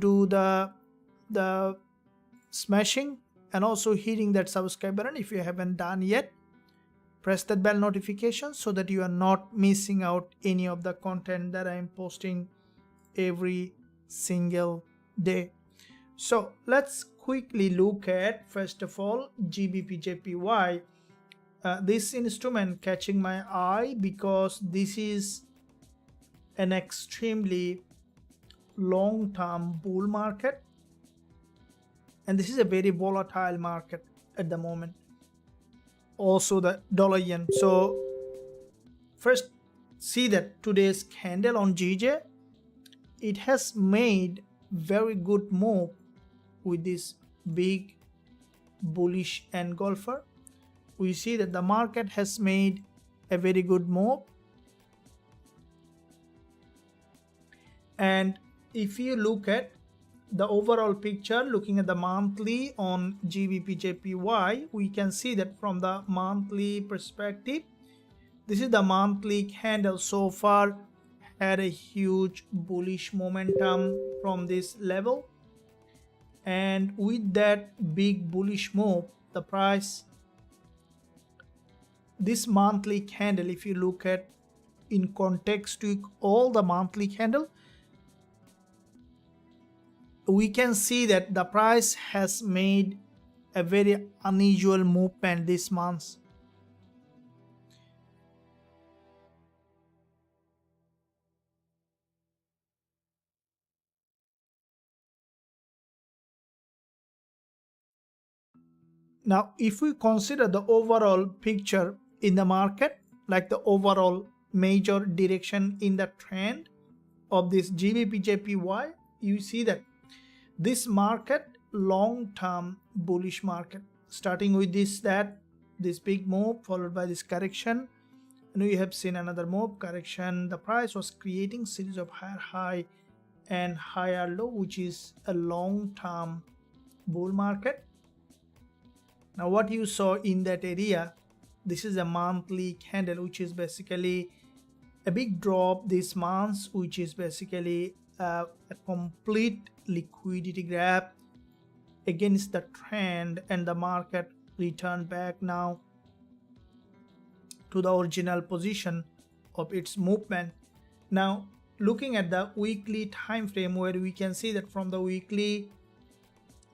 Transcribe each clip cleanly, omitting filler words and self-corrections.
do the smashing and also hitting that subscribe button if you haven't done yet. Press that bell notification so that you are not missing out any of the content that I am posting every single day. So let's quickly look at, first of all, Gbpusd. This instrument catching my eye because this is an extremely long-term bull market, and this is a very volatile market at the moment. Also the dollar yen. So first, see that today's candle on GJ, it has made very good move with this big bullish engulfer. We see that the market has made a very good move, and if you look at the overall picture, looking at the monthly on Gbpusd, we can see that from the monthly perspective, this is the monthly candle so far had a huge bullish momentum from this level, and with that big bullish move, the price, this monthly candle, if you look at in context to all the monthly candle, we can see that the price has made a very unusual movement this month. Now, if we consider the overall picture in the market, like the overall major direction in the trend of this Gbpusd, you see that this market, long-term bullish market, starting with this big move followed by this correction, and we have seen another move, correction. The price was creating series of higher high and higher low, which is a long-term bull market. Now what you saw in that area, this is a monthly candle, which is basically a big drop this month, which is basically a complete liquidity grab against the trend, and the market returned back now to the original position of its movement. Now looking at the weekly time frame, where we can see that from the weekly,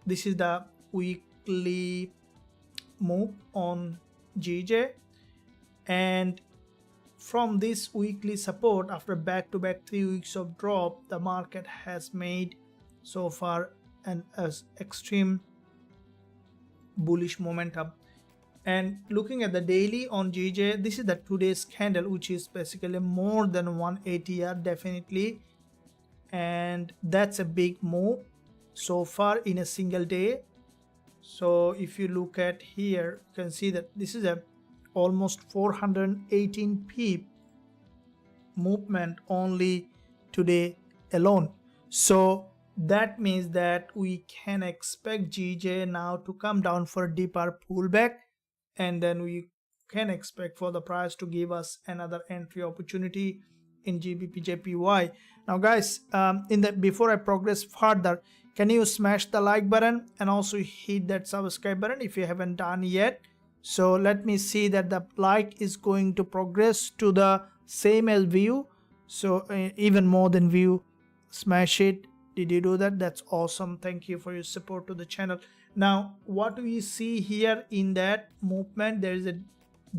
this is the weekly move on GJ, and from this weekly support, after back-to-back 3 weeks of drop, the market has made so far an extreme bullish momentum. And looking at the daily on GJ, this is the today's candle, which is basically more than 1 ATR definitely, and that's a big move so far in a single day. So if you look at here, you can see that this is a almost 418 pip movement only today alone. So that means that we can expect GJ now to come down for a deeper pullback, and then we can expect for the price to give us another entry opportunity in Gbpusd. Now guys, before I progress further, can you smash the like button and also hit that subscribe button if you haven't done yet? So let me see that the like is going to progress to the same as view, so even more than view. Smash it. Did you do that? That's awesome. Thank you for your support to the channel. Now what we see here in that movement, there is a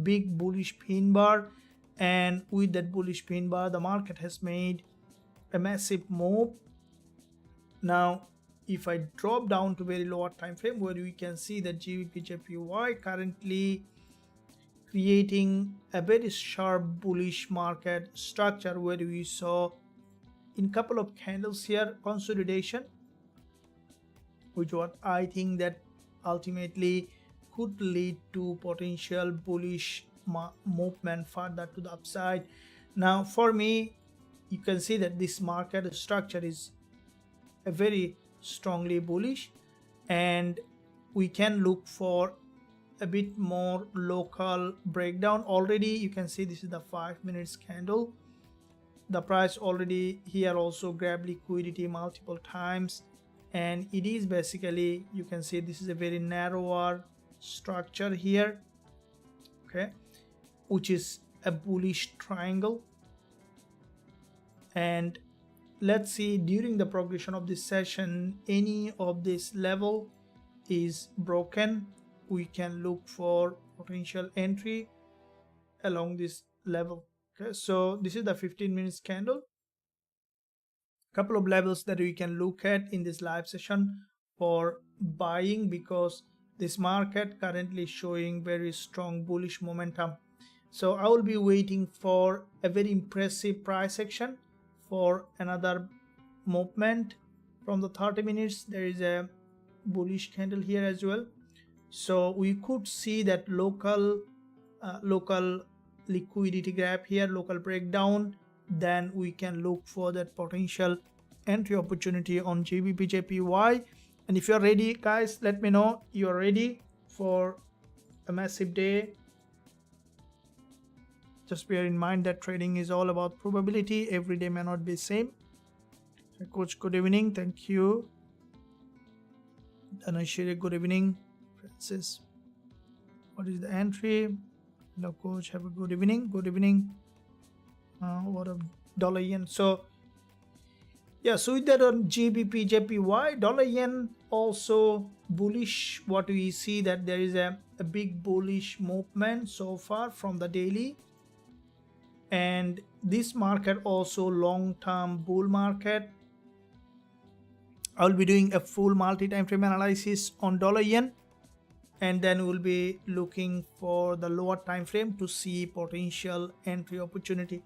big bullish pin bar, and with that bullish pin bar, the market has made a massive move. Now if I drop down to very lower time frame, where we can see that Gbpusd currently creating a very sharp bullish market structure, where we saw in couple of candles here consolidation, which what I think that ultimately could lead to potential bullish movement further to the upside. Now for me, you can see that this market structure is a very strongly bullish, and we can look for a bit more local breakdown. Already you can see this is the 5 minutes candle. The price already here also grabbed liquidity multiple times, and it is basically, you can see this is a very narrower structure here, okay, which is a bullish triangle. And let's see, during the progression of this session, any of this level is broken, we can look for potential entry along this level. Okay, so this is the 15 minutes candle. Couple of levels that we can look at in this live session for buying, because this market currently showing very strong bullish momentum. So I will be waiting for a very impressive price action for another movement. From the 30 minutes there is a bullish candle here as well, so we could see that local liquidity gap here, local breakdown. Then we can look for that potential entry opportunity on Gbpusd. And if you're ready, guys, let me know you're ready for a massive day. Just bear in mind that trading is all about probability. Every day may not be same. Coach, good evening. Thank you. Anashiri, good evening. Francis, what is the entry? Hello, coach. Have a good evening. Good evening. What a dollar yen. So yeah, so with that on Gbpusd, dollar yen also bullish. What we see that there is a big bullish movement so far from the daily. And this market also long-term bull market. I'll be doing a full multi-time frame analysis on dollar yen, and then we'll be looking for the lower time frame to see potential entry opportunity.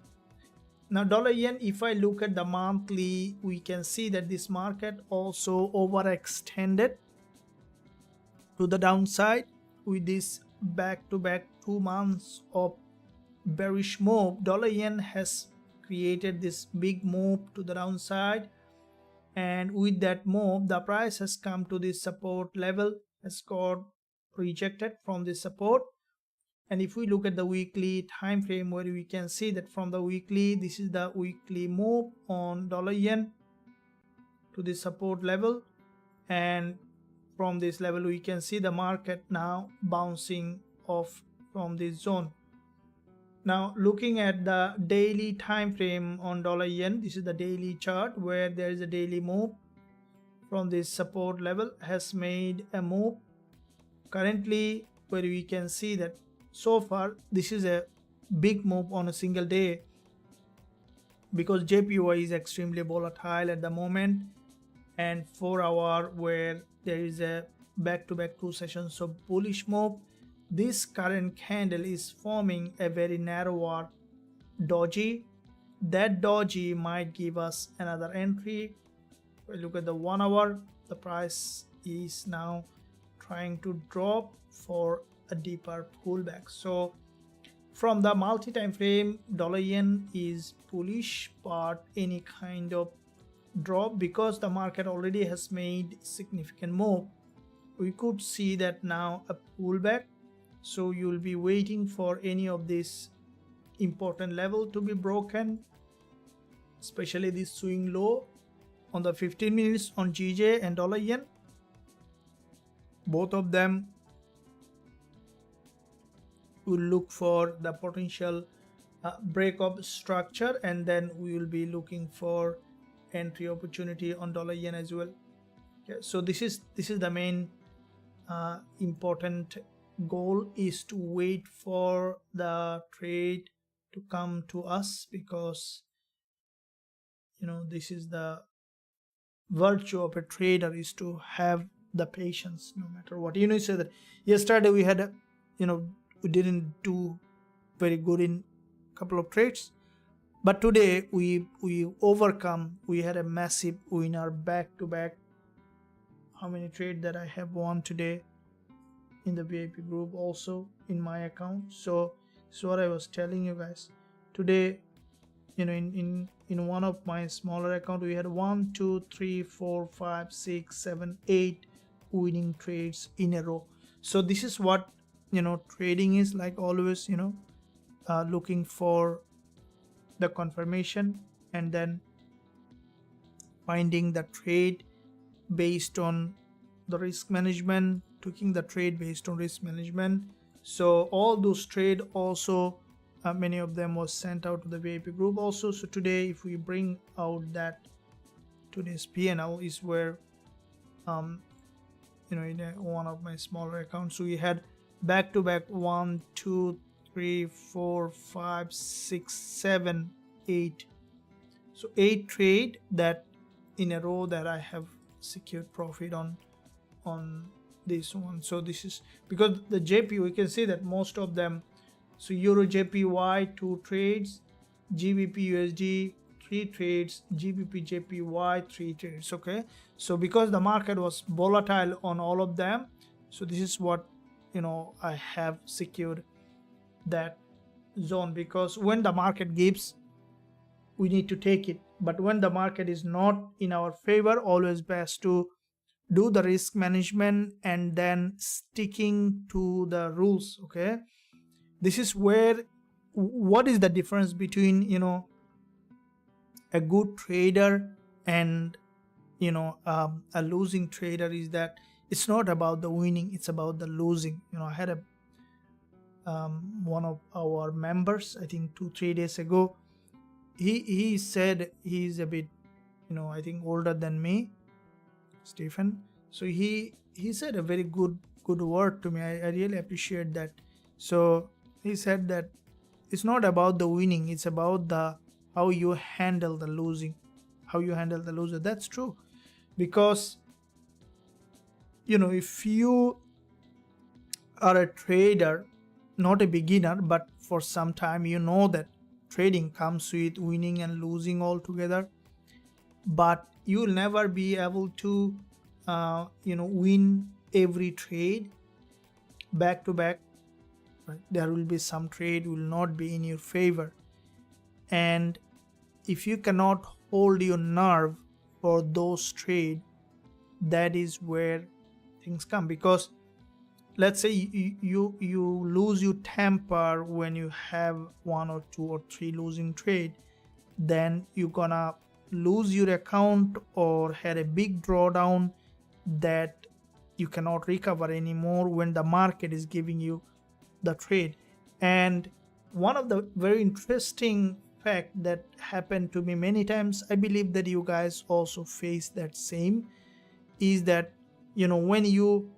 Now dollar yen, if I look at the monthly, we can see that this market also overextended to the downside with this back-to-back 2 months of bearish move. Dollar yen has created this big move to the downside, and with that move the price has come to this support level, has got rejected from this support. And if we look at the weekly time frame, where we can see that from the weekly, this is the weekly move on dollar yen to the support level, and from this level we can see the market now bouncing off from this zone. Now looking at the daily time frame on dollar yen, this is the daily chart where there is a daily move from this support level, has made a move currently, where we can see that so far this is a big move on a single day, because JPY is extremely volatile at the moment, and 4 hour where there is a back-to-back 2 sessions of bullish move. This current candle is forming a very narrower doji. That doji might give us another entry. We look at the 1 hour, the price is now trying to drop for a deeper pullback. So from the multi-time frame, dollar yen is bullish, but any kind of drop, because the market already has made significant move, we could see that now a pullback. So you'll be waiting for any of this important level to be broken, especially this swing low on the 15 minutes on GJ and dollar yen. Both of them will look for the potential break of structure, and then we will be looking for entry opportunity on dollar yen as well. Okay, so this is the main important goal, is to wait for the trade to come to us, because this is the virtue of a trader, is to have the patience no matter what. So that yesterday we had we didn't do very good in a couple of trades, but today we overcome. We had a massive winner back to back. How many trades that I have won today in the VIP group, also in my account. So what I was telling you guys today, in one of my smaller account, we had 1 2 3 4 5 6 7 8 winning trades in a row. So this is what trading is like, always looking for the confirmation and then finding the trade based on the risk management, taking the trade based on risk management. So all those trade also, many of them was sent out to the VIP group also. So today, if we bring out that today's P&L is where in one of my smaller accounts, so we had back to back 1 2 3 4 5 6 7 8, so 8 trade that in a row that I have secured profit on this one. So this is because the JP, we can see that most of them, so Eurojpy 2 trades, GBP USD 3 trades, GBP JPY 3 trades. Okay, so because the market was volatile on all of them, so this is what I have secured that zone, because when the market gives, we need to take it, but when the market is not in our favor, always best to do the risk management and then sticking to the rules. Okay, this is where, what is the difference between a good trader and a losing trader is that it's not about the winning, it's about the losing. I had a one of our members, I think 2-3 days ago, he said, he's a bit I think older than me, Stephen. So he said a very good word to me. I really appreciate that. So he said that it's not about the winning, it's about the how you handle the losing, how you handle the loser. That's true, because if you are a trader, not a beginner, but for some time, that trading comes with winning and losing all together, but you'll never be able to win every trade back to back, right? There will be some trade will not be in your favor, and if you cannot hold your nerve for those trade, that is where things come. Because let's say you lose your temper when you have 1 or 2 or 3 losing trade, then you're gonna lose your account or had a big drawdown that you cannot recover anymore when the market is giving you the trade. And one of the very interesting fact that happened to me many times, I believe that you guys also face that same, is that when you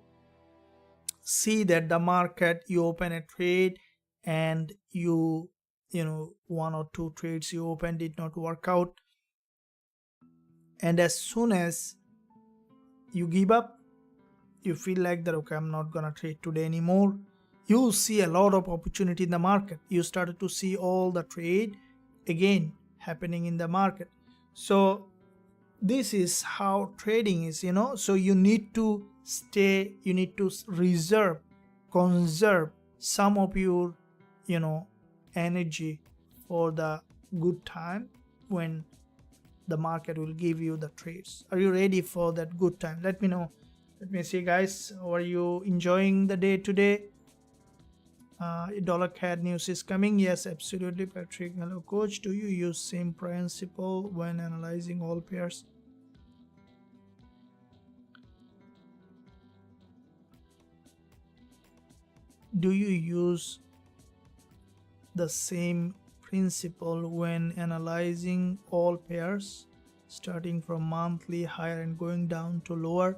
see that the market, you open a trade and you 1 or 2 trades you open did not work out, and as soon as you give up, you feel like that, okay, I'm not gonna trade today anymore, you see a lot of opportunity in the market. You started to see all the trade again happening in the market. So this is how trading is. So you need to stay, you need to conserve some of your energy for the good time when the market will give you the trades. Are you ready for that good time? Let me know. Let me see, guys. Are you enjoying the day today? Dollar CAD news is coming. Yes, absolutely, Patrick. Hello, coach. Do you use same principle when analyzing all pairs? Do you use the same principle when analyzing all pairs, starting from monthly higher and going down to lower?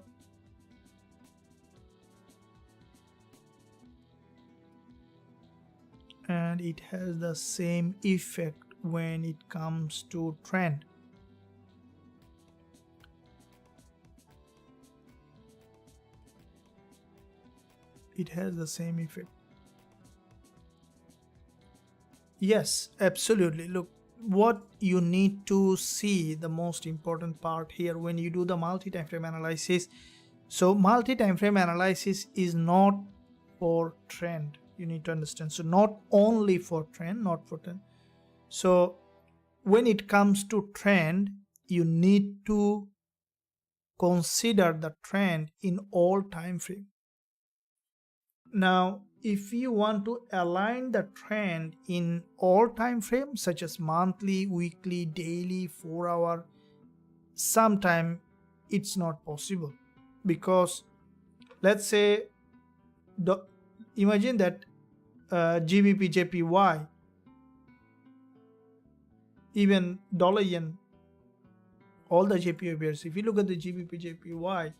And it has the same effect when it comes to trend. It has the same effect. Yes, absolutely. Look, what you need to see, the most important part here when you do the multi-timeframe analysis. So multi-timeframe analysis is not for trend. You need to understand. So not only for trend, not for trend. So when it comes to trend, you need to consider the trend in all time frame. Now, if you want to align the trend in all time frames, such as monthly, weekly, daily, 4 hour, sometime it's not possible, because let's say imagine that GBP/JPY, even dollar yen, all the JPY pairs, if you look at the GBP/JPY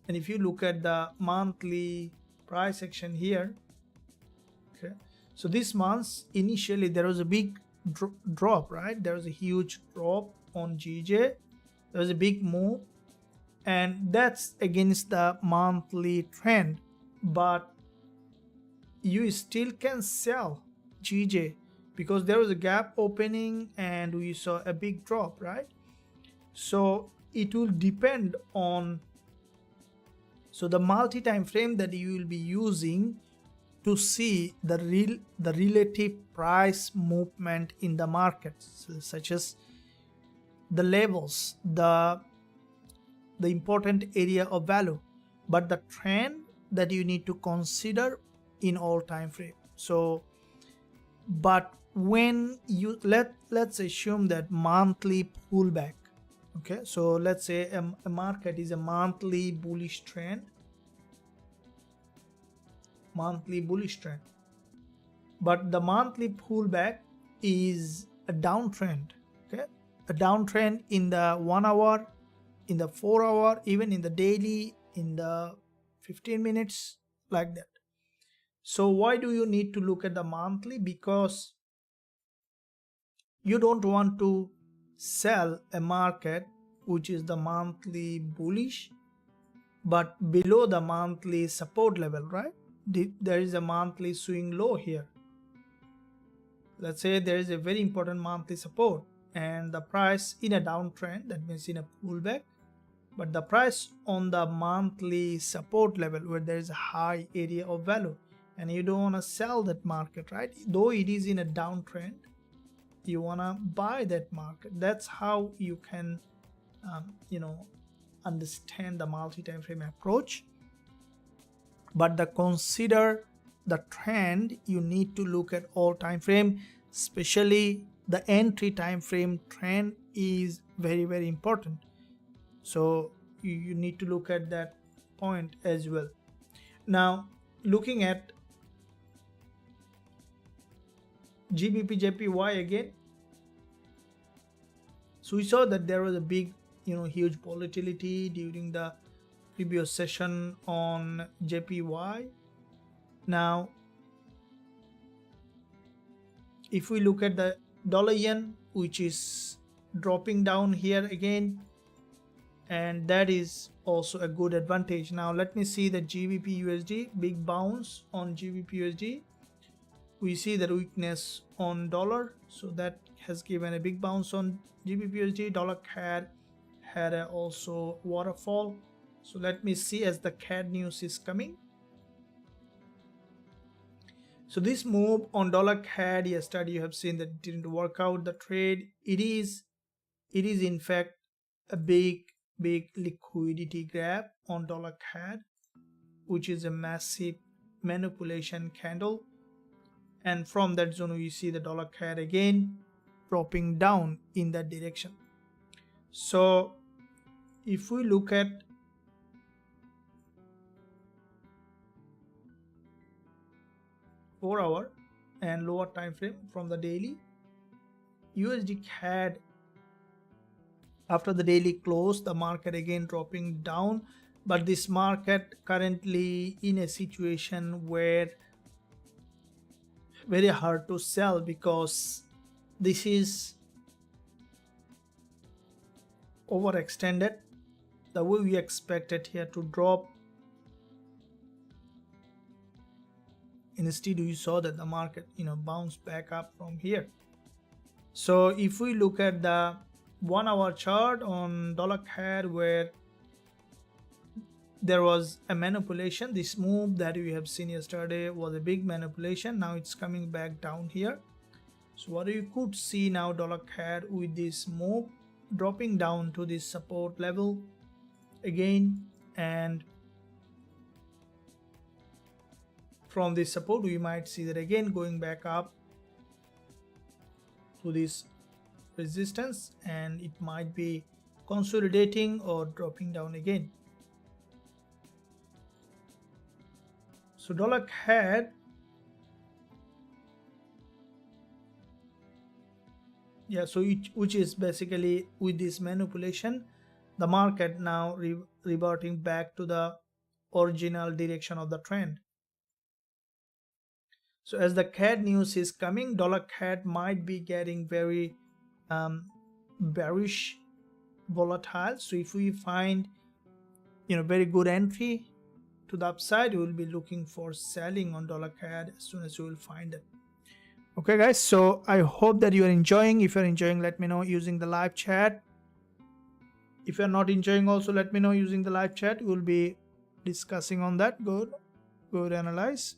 and if you look at the monthly price action here, okay, so this month initially there was a big drop, right? There was a huge drop on GJ, there was a big move, and that's against the monthly trend, but you still can sell GJ because there was a gap opening and we saw a big drop, right? So it will depend on the multi-time frame that you will be using to see the relative price movement in the market, such as the levels, the important area of value, but the trend that you need to consider in all time frame. So but when you let's assume that monthly pullback, okay, so let's say a market is a monthly bullish trend, but the monthly pullback is a downtrend, okay, a downtrend in the 1 hour, in the 4 hour, even in the daily, in the 15 minutes, like that. So why do you need to look at the monthly? Because you don't want to sell a market which is the monthly bullish but below the monthly support level, right? There is a monthly swing low here. Let's say there is a very important monthly support and the price in a downtrend, that means in a pullback, but the price on the monthly support level where there is a high area of value, and you don't want to sell that market, right? Though it is in a downtrend, you want to buy that market. That's how you can understand the multi-time frame approach. But consider the trend, you need to look at all time frame, especially the entry time frame trend is very, very important. So you need to look at that point as well. Now looking at GBP/JPY again, so we saw that there was a big huge volatility during the previous session on JPY. Now if we look at the dollar yen, which is dropping down here again, and that is also a good advantage. Now let me see the GBP/USD, big bounce on GBP/USD. We see the weakness on dollar, so that has given a big bounce on GBP/USD. Dollar CAD had also waterfall. So let me see as the CAD news is coming. So this move on dollar CAD yesterday, you have seen that it didn't work out the trade. It is in fact a big liquidity grab on dollar CAD, which is a massive manipulation candle. And from that zone we see the dollar CAD again dropping down in that direction. So if we look at four-hour and lower time frame from the daily, USD CAD after the daily close, the market again dropping down, but this market currently in a situation where very hard to sell because this is overextended the way we expected here to drop. Instead we saw that the market bounced back up from here. So if we look at the 1 hour chart on dollar CAD, where there was a manipulation, this move that we have seen yesterday was a big manipulation. Now it's coming back down here. So what you could see now, dollar CAD with this move dropping down to this support level again, and from this support we might see that again going back up to this resistance, and it might be consolidating or dropping down again. So dollar CAD, yeah, so which is basically with this manipulation, the market now reverting back to the original direction of the trend. So as the CAD news is coming, dollar CAD might be getting very bearish, volatile. So if we find very good entry to the upside, we will be looking for selling on dollar CAD as soon as you will find it. Okay guys, so I hope that you are enjoying. If you're enjoying, let me know using the live chat. If you're not enjoying, also let me know using the live chat. We'll be discussing on that. Good analyze.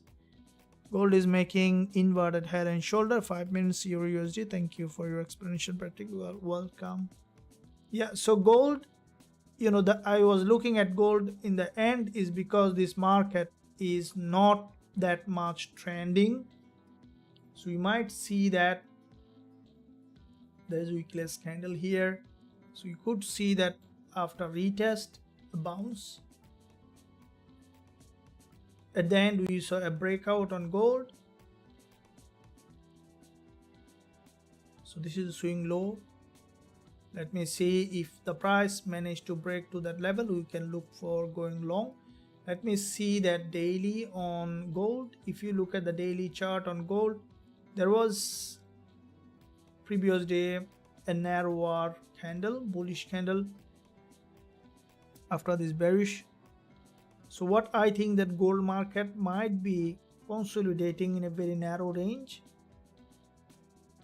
Gold is making inverted head and shoulder, 5 minutes Eurusd. Thank you for your explanation, Patrick. Well, welcome. Yeah, so gold, I was looking at gold in the end is because this market is not that much trending. So you might see that there's a weakless candle here. So you could see that after retest, a bounce. At the end, we saw a breakout on gold. So this is a swing low. Let me see if the price managed to break to that level. We can look for going long. Let me see that daily on gold. If you look at the daily chart on gold, there was previous day a narrower candle, bullish candle after this bearish. So what I think that gold market might be consolidating in a very narrow range.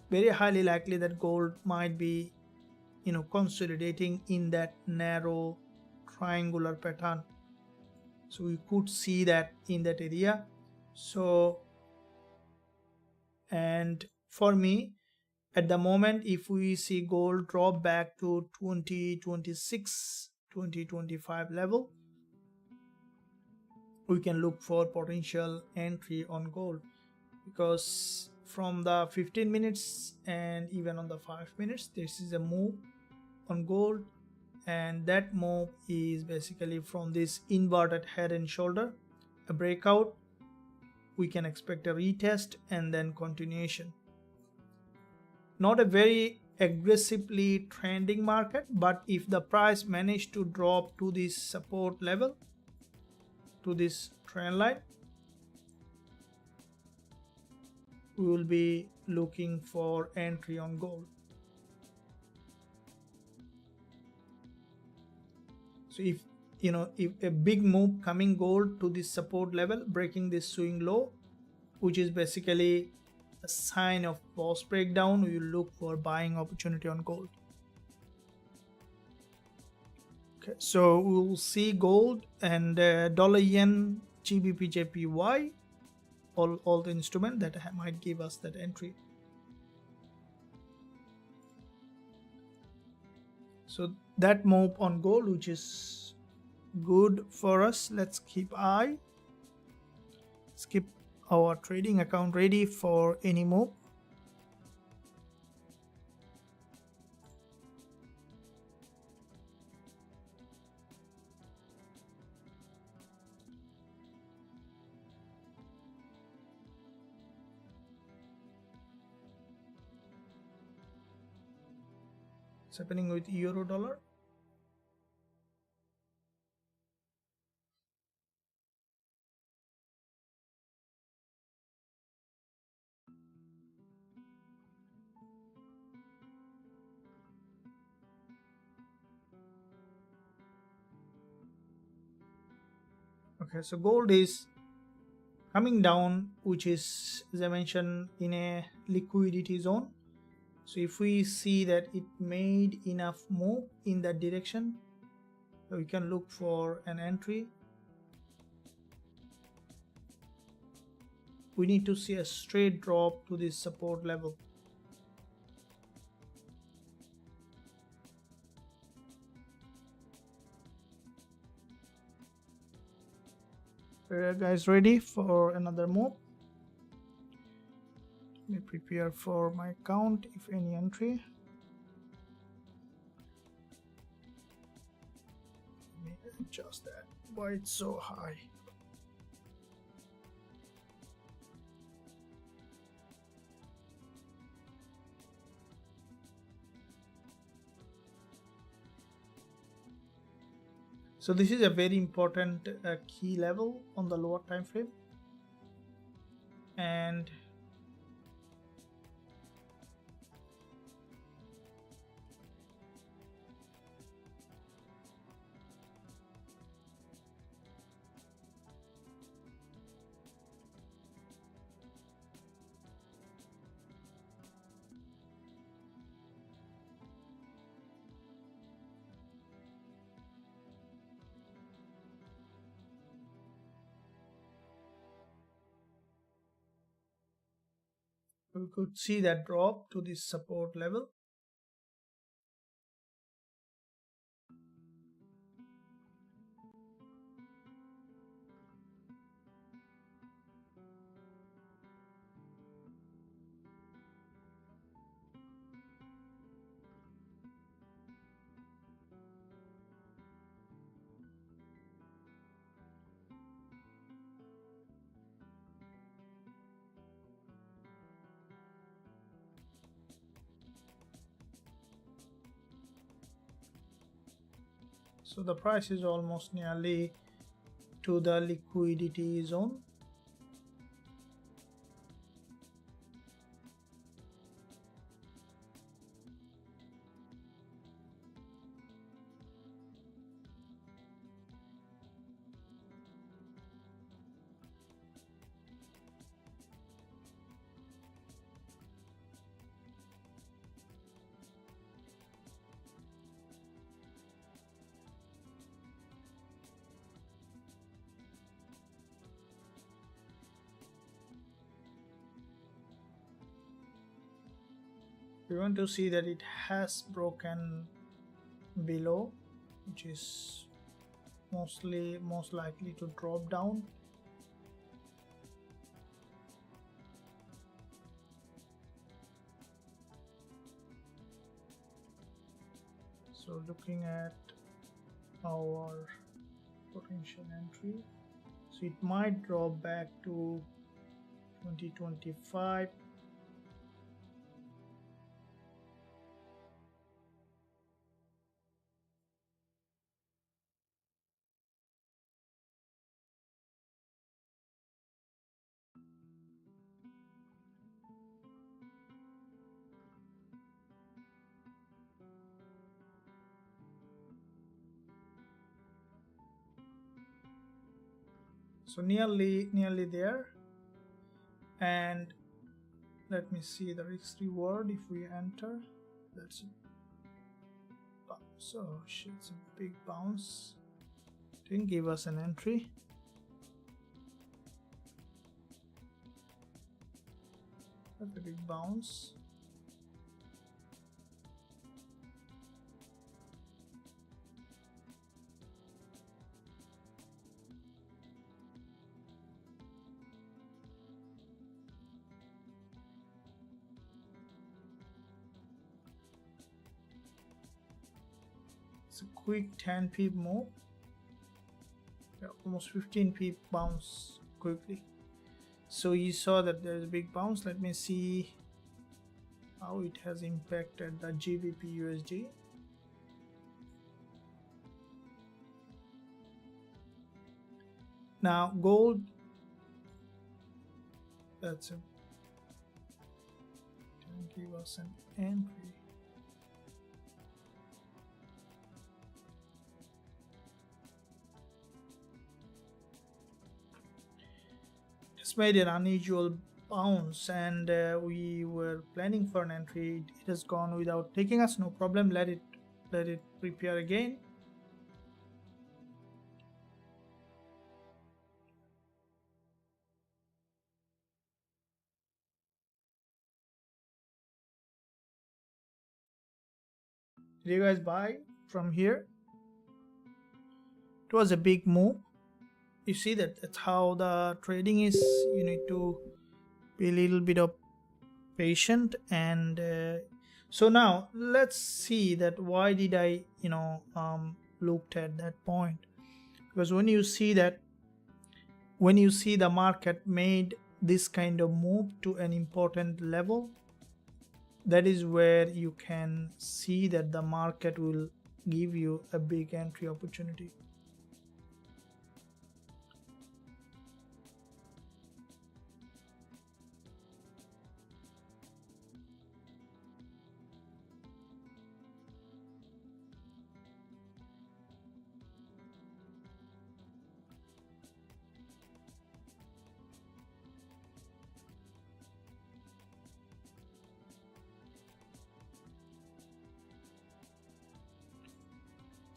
Very highly likely that gold might be consolidating in that narrow triangular pattern. So we could see that in that area. So, and for me at the moment, if we see gold drop back to 2026 2025 level, we can look for potential entry on gold, because from the 15 minutes and even on the 5 minutes, this is a move on gold, and that move is basically from this inverted head and shoulder, a breakout. We can expect a retest and then continuation. Not a very aggressively trending market, but if the price managed to drop to this support level, to this trend line, we will be looking for entry on gold. So if a big move coming gold to this support level, breaking this swing low, which is basically a sign of loss breakdown, we will look for buying opportunity on gold. Okay, so we will see gold and dollar yen, Gbpusd, all the instrument that might give us that entry. So that move on gold, which is good for us. Let's keep eye. Let's keep our trading account ready for any move. What's happening with euro dollar? Okay, so gold is coming down, which is, as I mentioned, in a liquidity zone. So if we see that it made enough move in that direction, we can look for an entry. We need to see a straight drop to this support level. Are you guys ready for another move? Let me prepare for my count, if any entry. adjust that. Why it's so high? So this is a very important key level on the lower time frame, and we could see that drop to this support level. So the price is almost nearly to the liquidity zone. We want to see that it has broken below, which is most likely to drop down. So looking at our potential entry, so it might drop back to 2025. So nearly there, and let me see the risk reward. If we enter, that's so shit, it's a big bounce. Didn't give us an entry. That's a big bounce. It's a quick 10 pip move. Yeah, almost 15 pip bounce quickly. So you saw that there's a big bounce. Let me see how it has impacted the Gbpusd. Now gold, that's a, can give us an entry. It's made an unusual bounce, and we were planning for an entry. It has gone without taking us. No problem. Let it prepare again. Did you guys buy from here? It was a big move. You see that's how the trading is. You need to be a little bit of patient, and so now let's see that why did I looked at that point. because when you see the market made this kind of move to an important level, that is where you can see that the market will give you a big entry opportunity.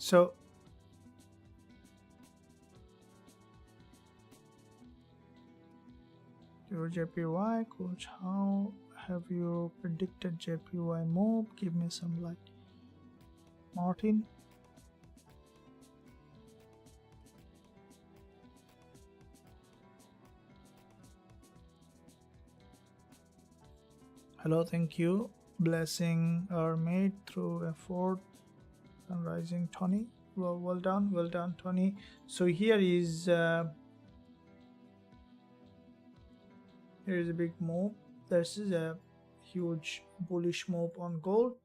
So Eurojpy, coach, how have you predicted JPY move? Give me some light. Martin. Hello, thank you. Blessing are made through effort. And rising Tony. Well done, Tony. So here is a big move. This is a huge bullish move on gold.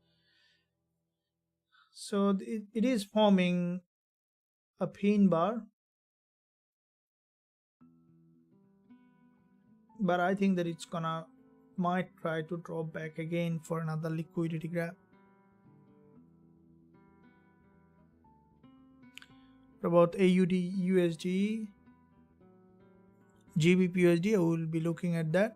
So it is forming a pin bar, but I think that it's might try to drop back again for another liquidity grab. About AUD USD, Gbpusd, I will be looking at that.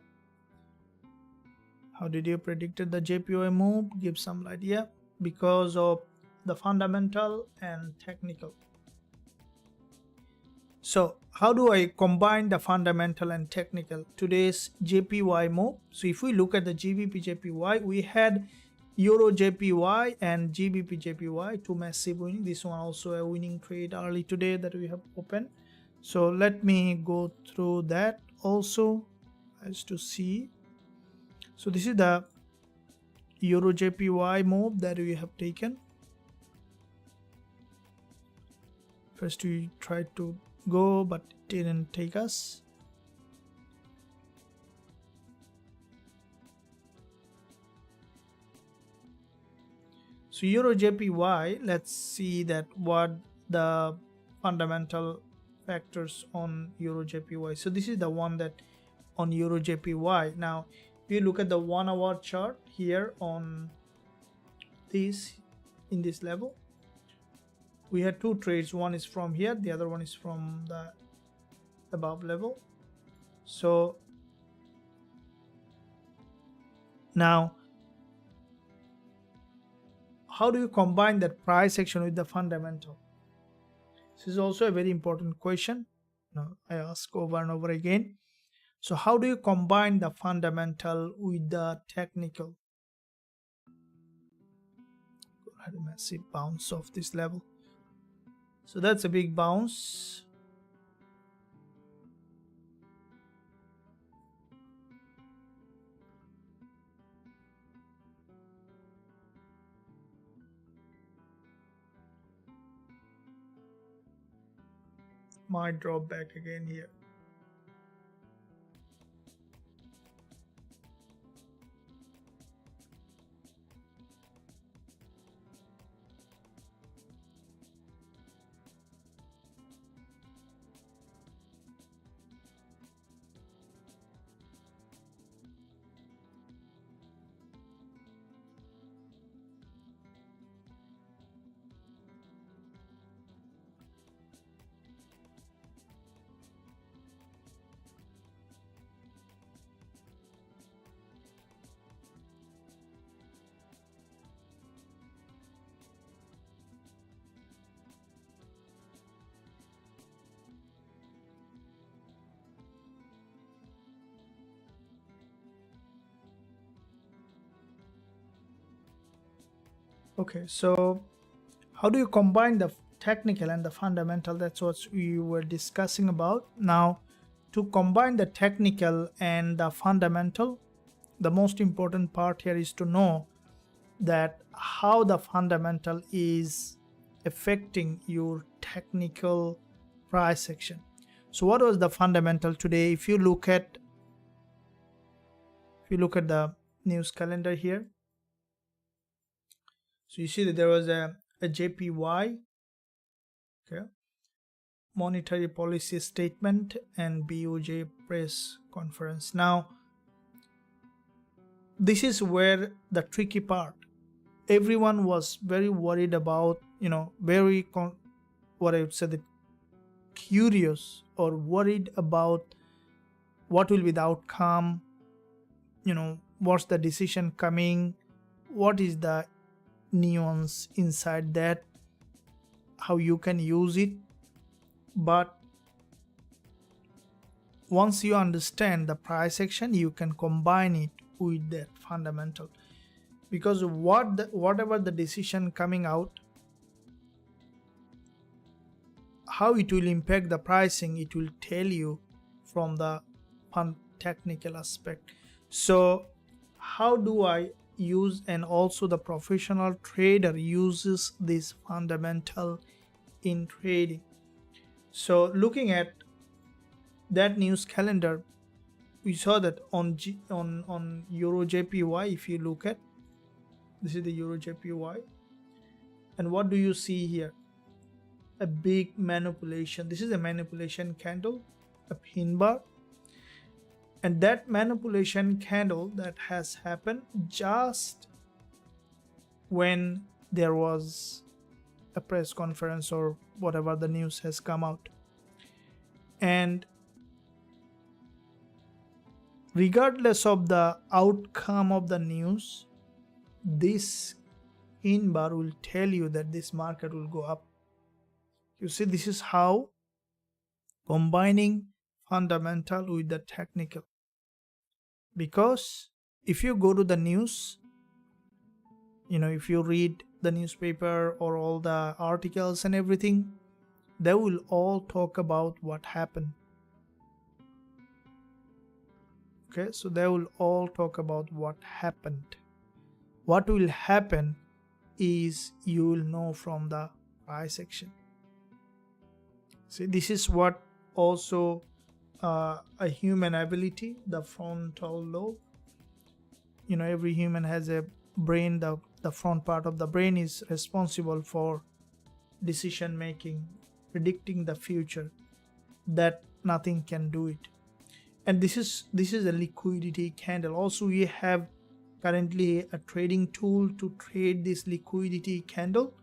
How did you predicted the JPY move? Give some idea. Because of the fundamental and technical. So how do I combine the fundamental and technical? Today's JPY move. So if we look at the GBP-JPY, we had Euro-JPY and GBP-JPY, two massive winning. This one also a winning trade early today that we have opened. So let me go through that also as to see. So this is the Euro-JPY move that we have taken. First we tried to go, but it didn't take us. So Euro-JPY, let's see that what the fundamental factors on Euro-JPY. So this is the one that on Euro-JPY. Now if you look at the 1 hour chart here on this, in this level, we had two trades. One is from here, the other one is from the above level. So now how do you combine that price action with the fundamental? This is also a very important question. Now, I ask over and over again. So how do you combine the fundamental with the technical? Had a massive bounce off this level. So that's a big bounce. Might drop back again here. Okay, so how do you combine the technical and the fundamental? That's what we were discussing about. Now, to combine the technical and the fundamental, the most important part here is to know that how the fundamental is affecting your technical price section. So what was the fundamental today? If you look at the news calendar here, so you see that there was a JPY, okay, monetary policy statement, and BOJ press conference. Now this is where the tricky part. Everyone was very worried about, what I would say, the curious or worried about what will be the outcome, what's the decision coming, what is the nuance inside that, how you can use it. But once you understand the price action, you can combine it with that fundamental, because whatever the decision coming out, how it will impact the pricing, it will tell you from the technical aspect. So how do I use, and also the professional trader uses this fundamental in trading? So looking at that news calendar, we saw that on Eurujpy, if you look at, this is the Eurujpy, and what do you see here? A big manipulation. This is a manipulation candle, a pin bar, and that manipulation candle that has happened just when there was a press conference or whatever the news has come out. And regardless of the outcome of the news, this pin bar will tell you that this market will go up. You see, this is how combining fundamental with the technical. Because if you go to the news, if you read the newspaper or all the articles and everything, they will all talk about what happened. Okay, so they will all talk about what happened. What will happen is you will know from the price action. See, this is what also a human ability, the frontal lobe. Every human has a brain. The front part of the brain is responsible for decision making, predicting the future, that nothing can do it. And this is a liquidity candle. Also, we have currently a trading tool to trade this liquidity candle,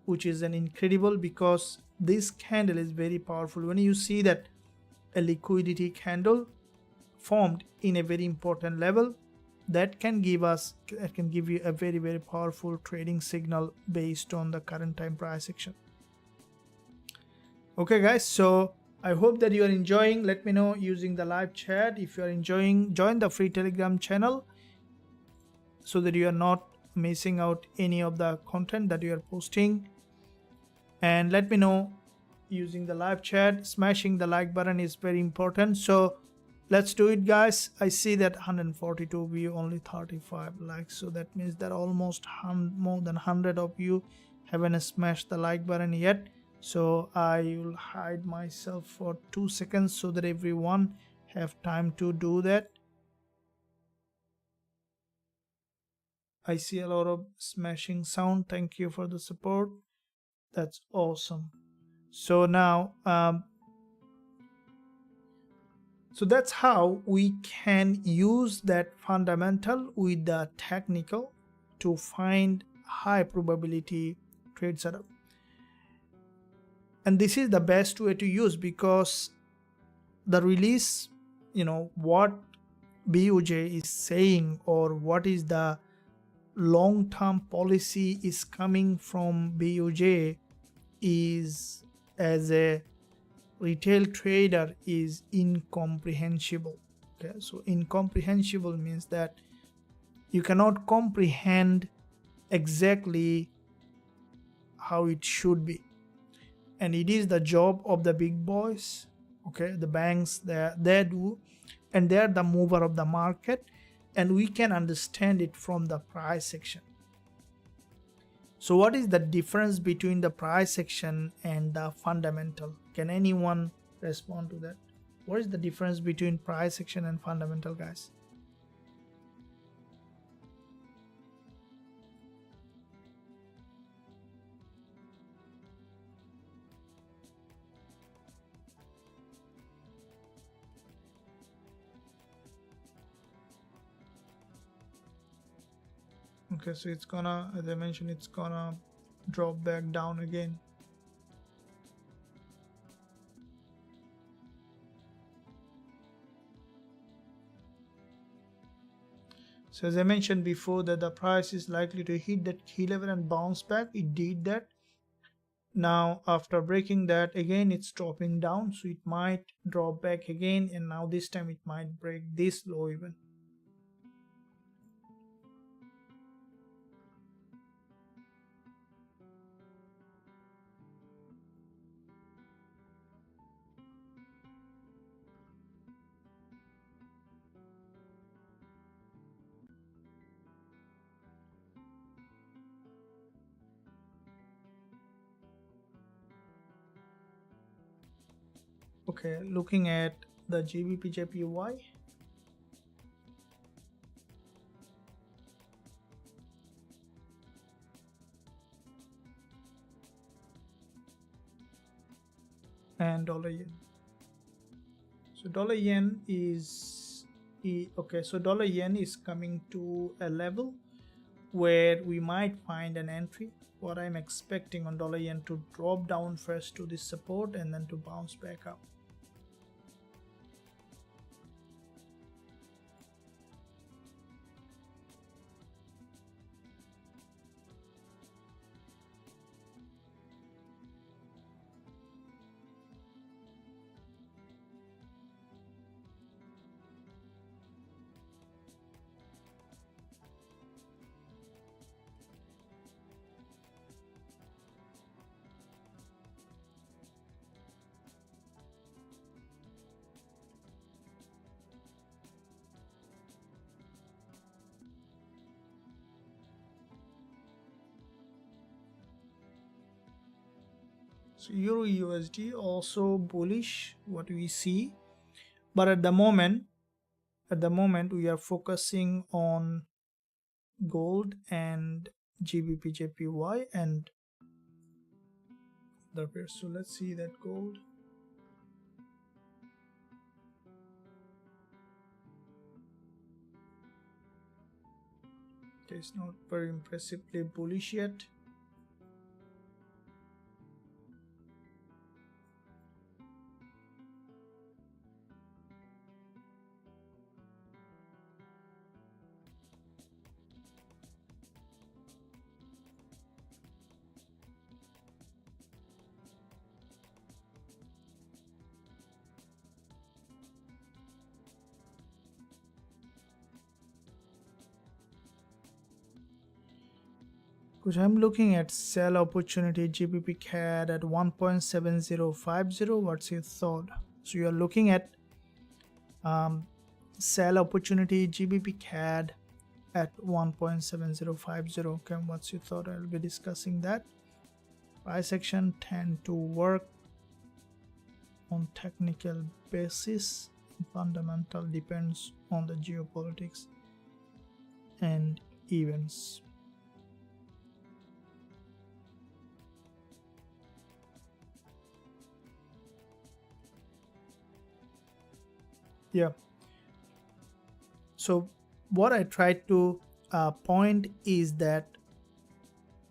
which is an incredible, because this candle is very powerful. When you see that a liquidity candle formed in a very important level, that can give you a very, very powerful trading signal based on the current time price action. Okay guys, so I hope that you are enjoying. Let me know using the live chat. If you are enjoying, join the free Telegram channel so that you are not missing out any of the content that you are posting. And let me know using the live chat. Smashing the like button is very important. So let's do it, guys. I see that 142 view, only 35 likes. So that means that almost more than 100 of you haven't smashed the like button yet. So I will hide myself for 2 seconds so that everyone have time to do that. I see a lot of smashing sound. Thank you for the support. That's awesome. So now, so that's how we can use that fundamental with the technical to find high probability trade setup. And this is the best way to use, because the release, what BOJ is saying, or what is the long-term policy is coming from BOJ, is, as a retail trader, is incomprehensible. Okay, so incomprehensible means that you cannot comprehend exactly how it should be. And it is the job of the big boys, okay, the banks, they do, and they are the mover of the market, and we can understand it from the price section. So what is the difference between the price action and the fundamental? Can anyone respond to that? What is the difference between price action and fundamental, guys? Okay, so it's gonna, as I mentioned, it's gonna drop back down again. So as I mentioned before that the price is likely to hit that key level and bounce back. It did that. Now after breaking that, again it's dropping down, so it might drop back again, and now this time it might break this low even. Okay, looking at the Gbpsd. And dollar yen. So dollar yen is okay, so dollar yen is coming to a level where we might find an entry. What I'm expecting on dollar yen to drop down first to this support and then to bounce back up. So Euro USD also bullish, what we see, but at the moment we are focusing on gold and Gbpsd and the pair. So let's see that gold. It's not very impressively bullish yet. Because I'm looking at sell opportunity Gbpcad at 1.7050. What's your thought? So you're looking at sell opportunity Gbpcad at 1.7050. Okay, what's your thought? I'll be discussing that. Price action tend to work on technical basis. Fundamental depends on the geopolitics and events. Yeah. So what I tried to point is that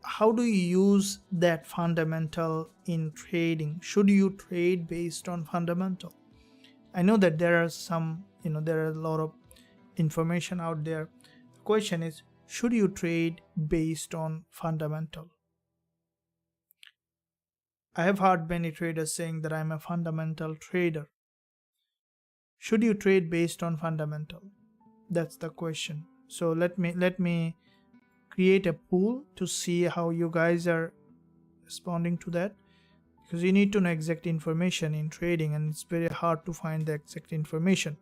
how do you use that fundamental in trading? Should you trade based on fundamental? I know that there are some, there are a lot of information out there. The question is, should you trade based on fundamental? I have heard many traders saying that I'm a fundamental trader. Should you trade based on fundamental? That's the question. So let me create a pool to see how you guys are responding to that, because you need to know exact information in trading and it's very hard to find the exact information.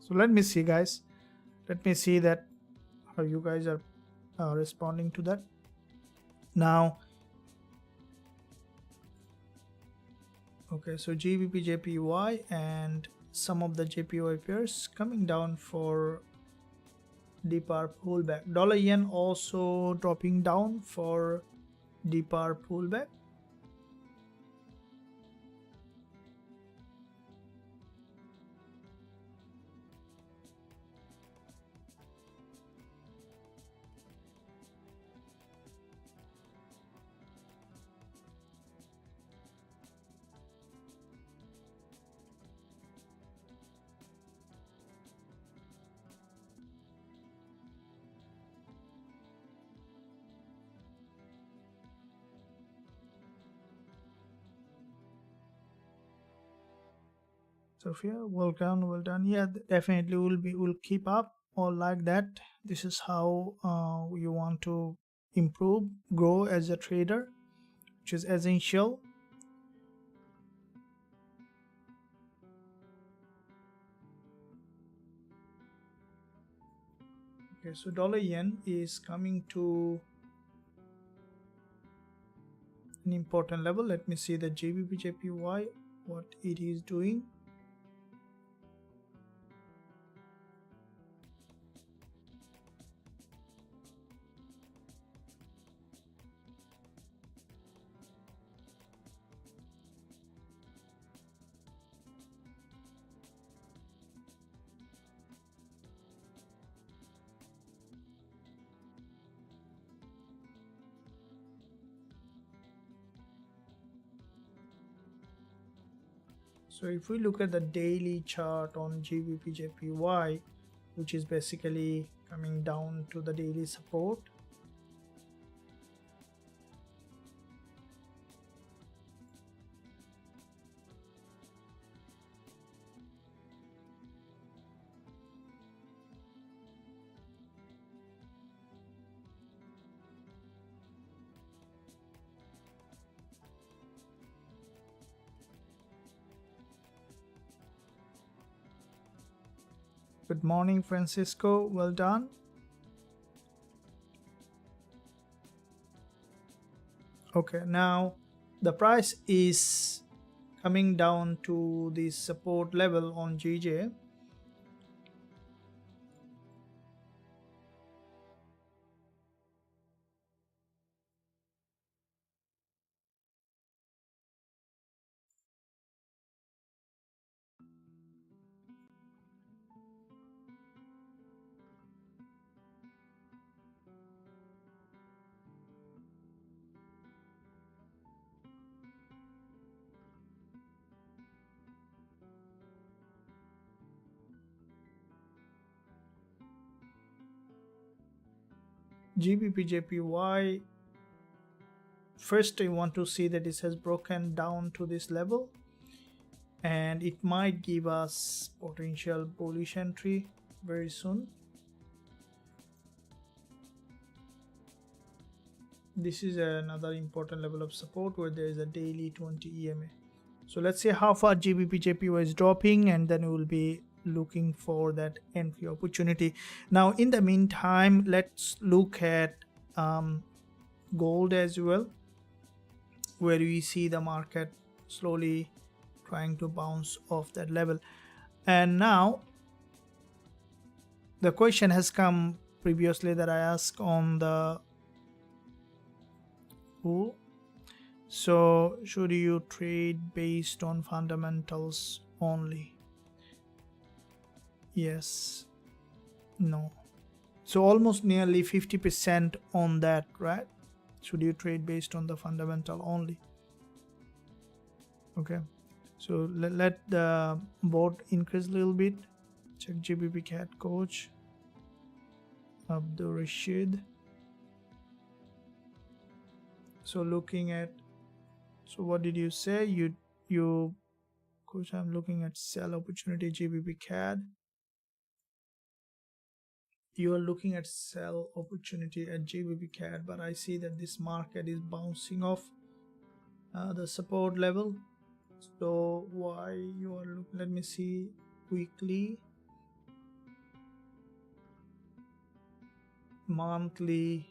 So let me see, guys. Let me see that how you guys are responding to that. Now, okay, so Gbpjpy and some of the JPY pairs coming down for deeper pullback. Dollar yen also dropping down for deeper pullback. Sophia, well done, well done. Yeah, definitely we'll keep up all like that. This is how you want to improve, grow as a trader, which is essential. Okay, so dollar yen is coming to an important level. Let me see the Gbpjpy, what it is doing. So if we look at the daily chart on Gbpjpy, which is basically coming down to the daily support, good morning, Francisco. Well done. Okay, now the price is coming down to the support level on GJ. Gbpjpy, first I want to see that this has broken down to this level, and it might give us potential bullish entry very soon. This is another important level of support where there is a daily 20 EMA. So let's see how far Gbpjpy is dropping, and then we will be looking for that entry opportunity. Now in the meantime, let's look at gold as well, where we see the market slowly trying to bounce off that level. And now the question has come previously that I asked on the pool. So should you trade based on fundamentals only? Yes, no. So almost nearly 50% on that, right? Should you trade based on the fundamental only? Okay, so let the board increase a little bit. Check GBP cat coach Abdul Rashid. So looking at, so what did you say? You coach, I'm looking at sell opportunity GBP CAD. You are looking at sell opportunity at GBP CAD, but I see that this market is bouncing off the support level. So why you are let me see weekly. monthly,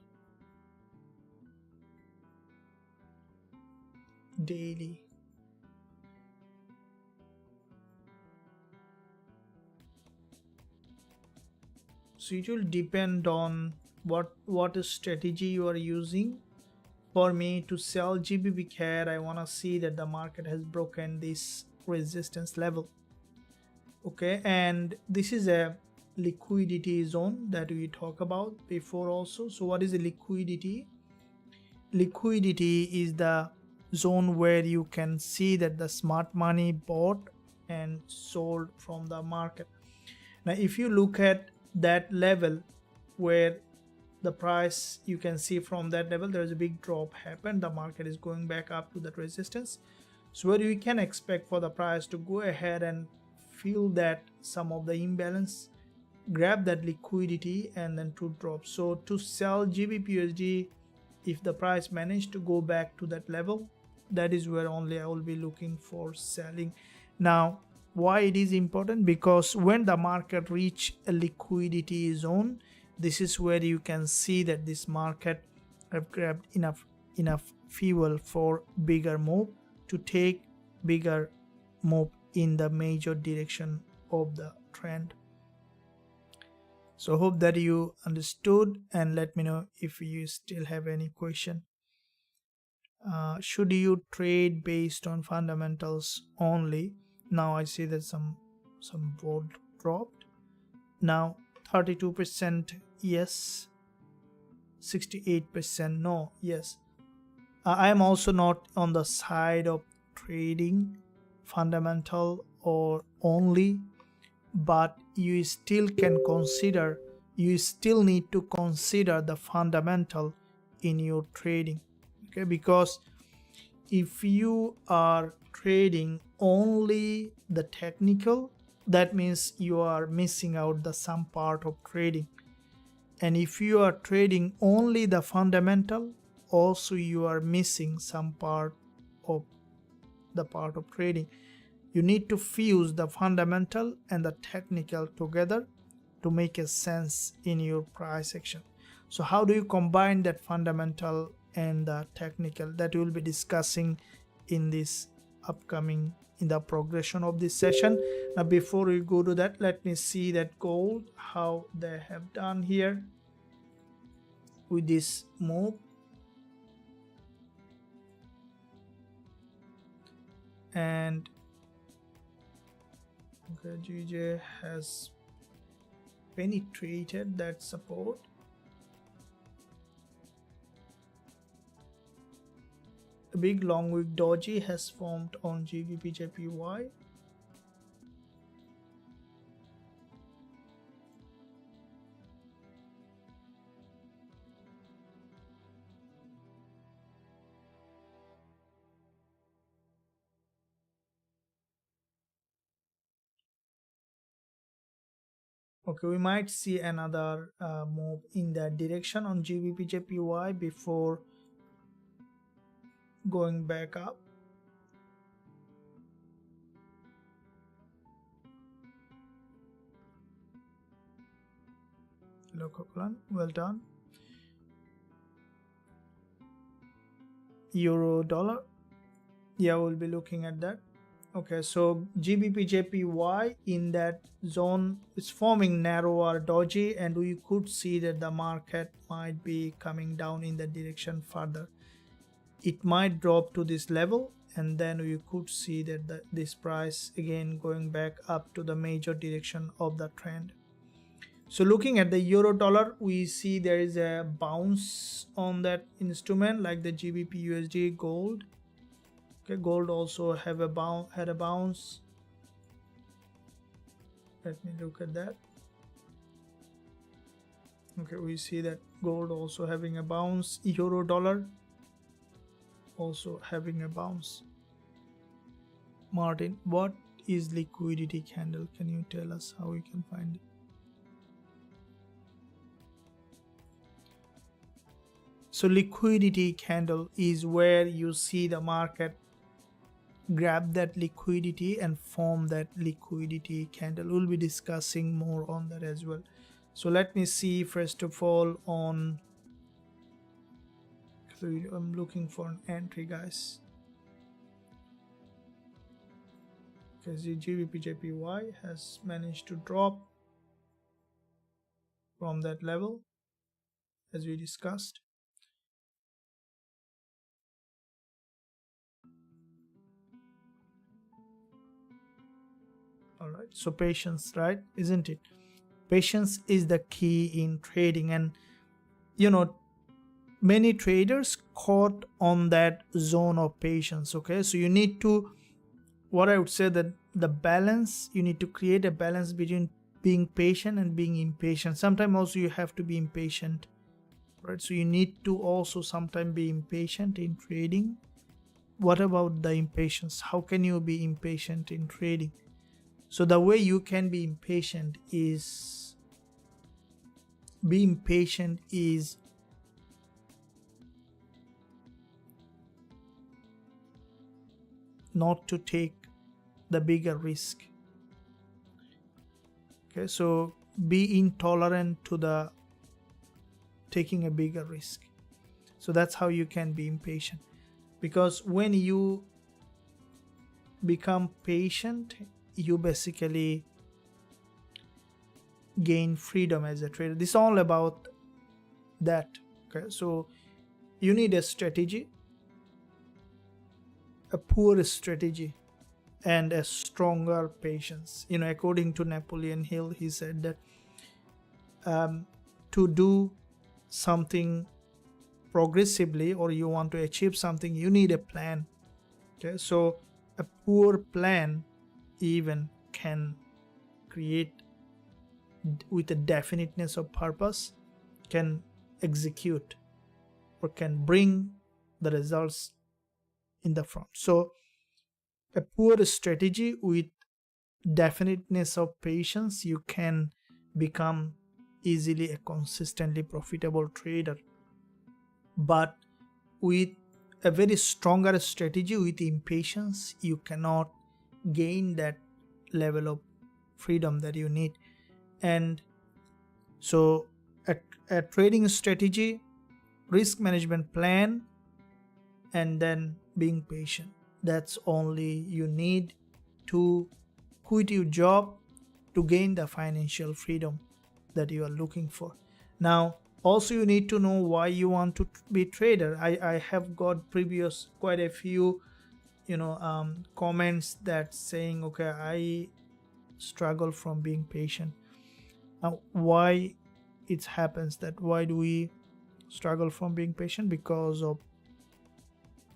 daily. So it will depend on what strategy you are using. For me to sell GBP CAD, I want to see that the market has broken this resistance level. Okay, and this is a liquidity zone that we talked about before also. So what is a liquidity? Liquidity is the zone where you can see that the smart money bought and sold from the market. Now if you look at that level where the price, you can see from that level there is a big drop happened, the market is going back up to that resistance. So where you can expect for the price to go ahead and feel that some of the imbalance, grab that liquidity and then to drop. So to sell Gbpusd, if the price managed to go back to that level, that is where only I will be looking for selling. Now why it is important? Because when the market reach a liquidity zone, this is where you can see that this market have grabbed enough fuel for bigger move, to take bigger move in the major direction of the trend. So hope that you understood, and let me know if you still have any question. Should you trade based on fundamentals only? Now I see that some volt dropped. Now 32% yes, 68% no. Yes, I am also not on the side of trading fundamental or only, but you still can consider, you still need to consider the fundamental in your trading. Okay, because if you are trading only the technical, that means you are missing out the some part of trading. And if you are trading only the fundamental, also you are missing some part of trading. You need to fuse the fundamental and the technical together to make a sense in your price action. So how do you combine that fundamental and the technical? That we will be discussing in this upcoming, in the progression of this session. Now before we go to that, let me see that gold, how they have done here with this move. And okay, GJ has penetrated that support. A big long wick doji has formed on GBPJPY. Okay, we might see another move in that direction on GBPJPY before going back up. Local plan, well done. Euro dollar, yeah, we'll be looking at that. Okay, so GBPJPY in that zone is forming narrower doji, and we could see that the market might be coming down in that direction further. It might drop to this level, and then we could see that this price again going back up to the major direction of the trend. So looking at the euro dollar, we see there is a bounce on that instrument like the GBPUSD gold. Okay, gold also had a bounce. Let me look at that. Okay, we see that gold also having a bounce, euro dollar also having a bounce. Martin, what is liquidity candle? Can you tell us how we can find it? So liquidity candle is where you see the market grab that liquidity and form that liquidity candle. We'll be discussing more on that as well. So let me see first of all on, so I'm looking for an entry, guys, because the GBPJPY has managed to drop from that level as we discussed. All right, so patience, right? Isn't it? Patience is the key in trading, and you know, many traders caught on that zone of patience. Okay, so you need to, what I would say, that the balance, you need to create a balance between being patient and being impatient. Sometimes also you have to be impatient, right? So you need to also sometimes be impatient in trading. What about the impatience? How can you be impatient in trading? So the way you can be impatient is, being patient is not to take the bigger risk. Okay, so be intolerant to the taking a bigger risk. So that's how you can be impatient, because when you become patient, you basically gain freedom as a trader. This is all about that. Okay, so you need a strategy, a poor strategy, and a stronger patience. You know, according to Napoleon Hill, he said that to do something progressively, or you want to achieve something, you need a plan. Okay, so a poor plan even can create, with a definiteness of purpose, can execute or can bring the results in the front. So a poor strategy with definiteness of patience, you can become easily a consistently profitable trader. But with a very stronger strategy with impatience, you cannot gain that level of freedom that you need. And so a trading strategy, risk management plan, and then being patient, that's only you need to quit your job to gain the financial freedom that you are looking for. Now also you need to know why you want to be trader. I have got previous quite a few comments that saying, okay, I struggle from being patient. Now why it happens that, why do we struggle from being patient? Because of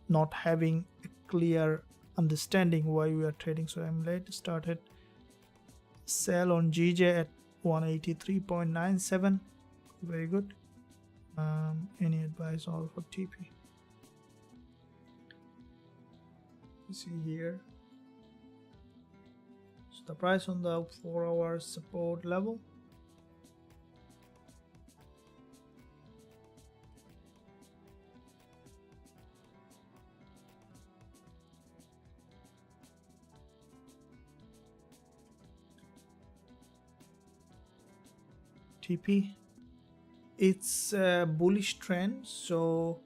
not having a clear understanding why we are trading. So I'm late started sell on GJ at 183.97. Very good. Any advice all for TP? You see here, so the price on the 4-hour support level. TP, it's a bullish trend, so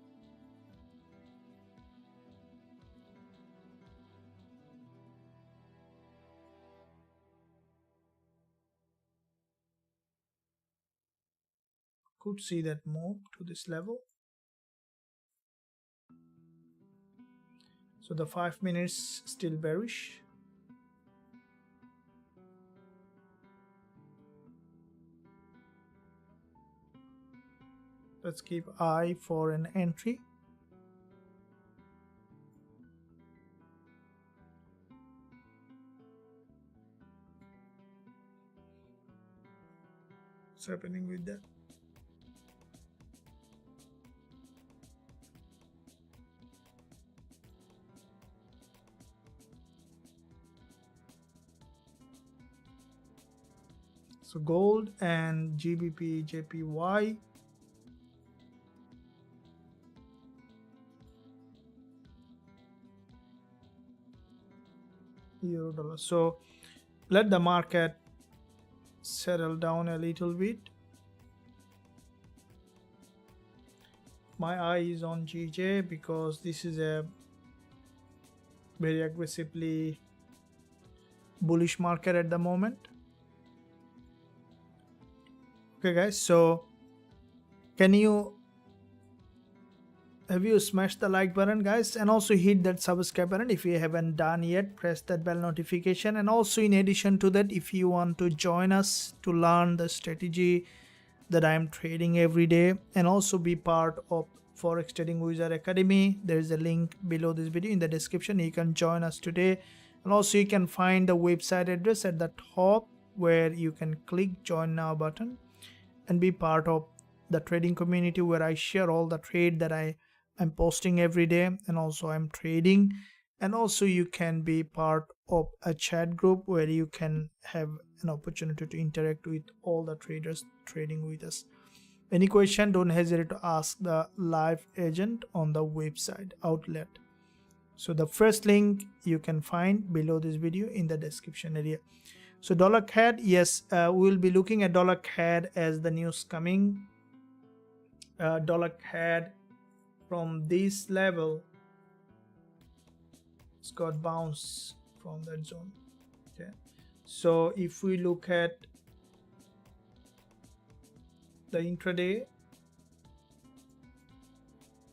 could see that move to this level. So the 5 minutes still bearish. Let's keep eye for an entry. What's happening with that? So gold and GBPJPY. Euro dollar. So let the market settle down a little bit. my eye is on GJ because this is a very aggressively bullish market at the moment. Okay guys, so have you smashed the like button guys, and also hit that subscribe button if you haven't done yet. Press that bell notification, and also in addition to that, if you want to join us to learn the strategy that I am trading every day and also be part of Forex Trading Wizard Academy, there is a link below this video in the description. You can join us today, and also you can find the website address at the top where you can click join now button and be part of the trading community where I share all the trade that I'm posting every day, and also I'm trading. And also you can be part of a chat group where you can have an opportunity to interact with all the traders trading with us. Any question, don't hesitate to ask the live agent on the website outlet. So the first link you can find below this video in the description area. So dollar CAD, yes, we'll be looking at dollar CAD as the news coming. Dollar CAD from this level, it's got bounce from that zone. Okay, so if we look at the intraday,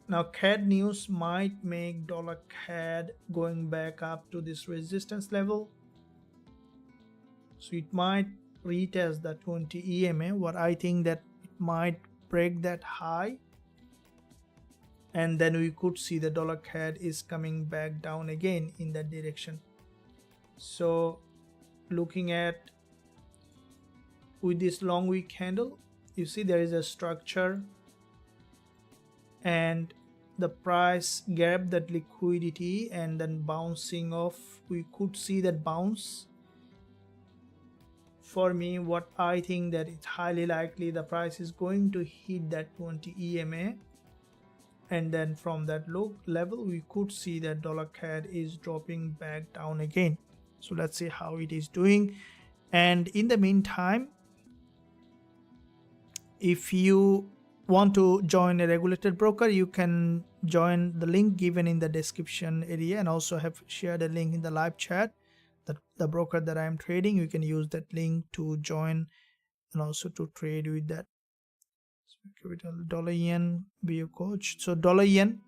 now CAD news might make dollar CAD going back up to this resistance level, so it might retest the 20 EMA. What I think that it might break that high, and then we could see the dollar CAD is coming back down again in that direction. So looking at with this long wick candle, you see there is a structure and the price grabbed that liquidity and then bouncing off. We could see that bounce. For me, what I think that it's highly likely the price is going to hit that 20 EMA, and then from that low level we could see that dollar CAD is dropping back down again. So let's see how it is doing. And in the meantime, if you want to join a regulated broker, you can join the link given in the description area, and also have shared a link in the live chat that the broker that I am trading, you can use that link to join and also to trade with that. Dollar yen view coach. So dollar yen,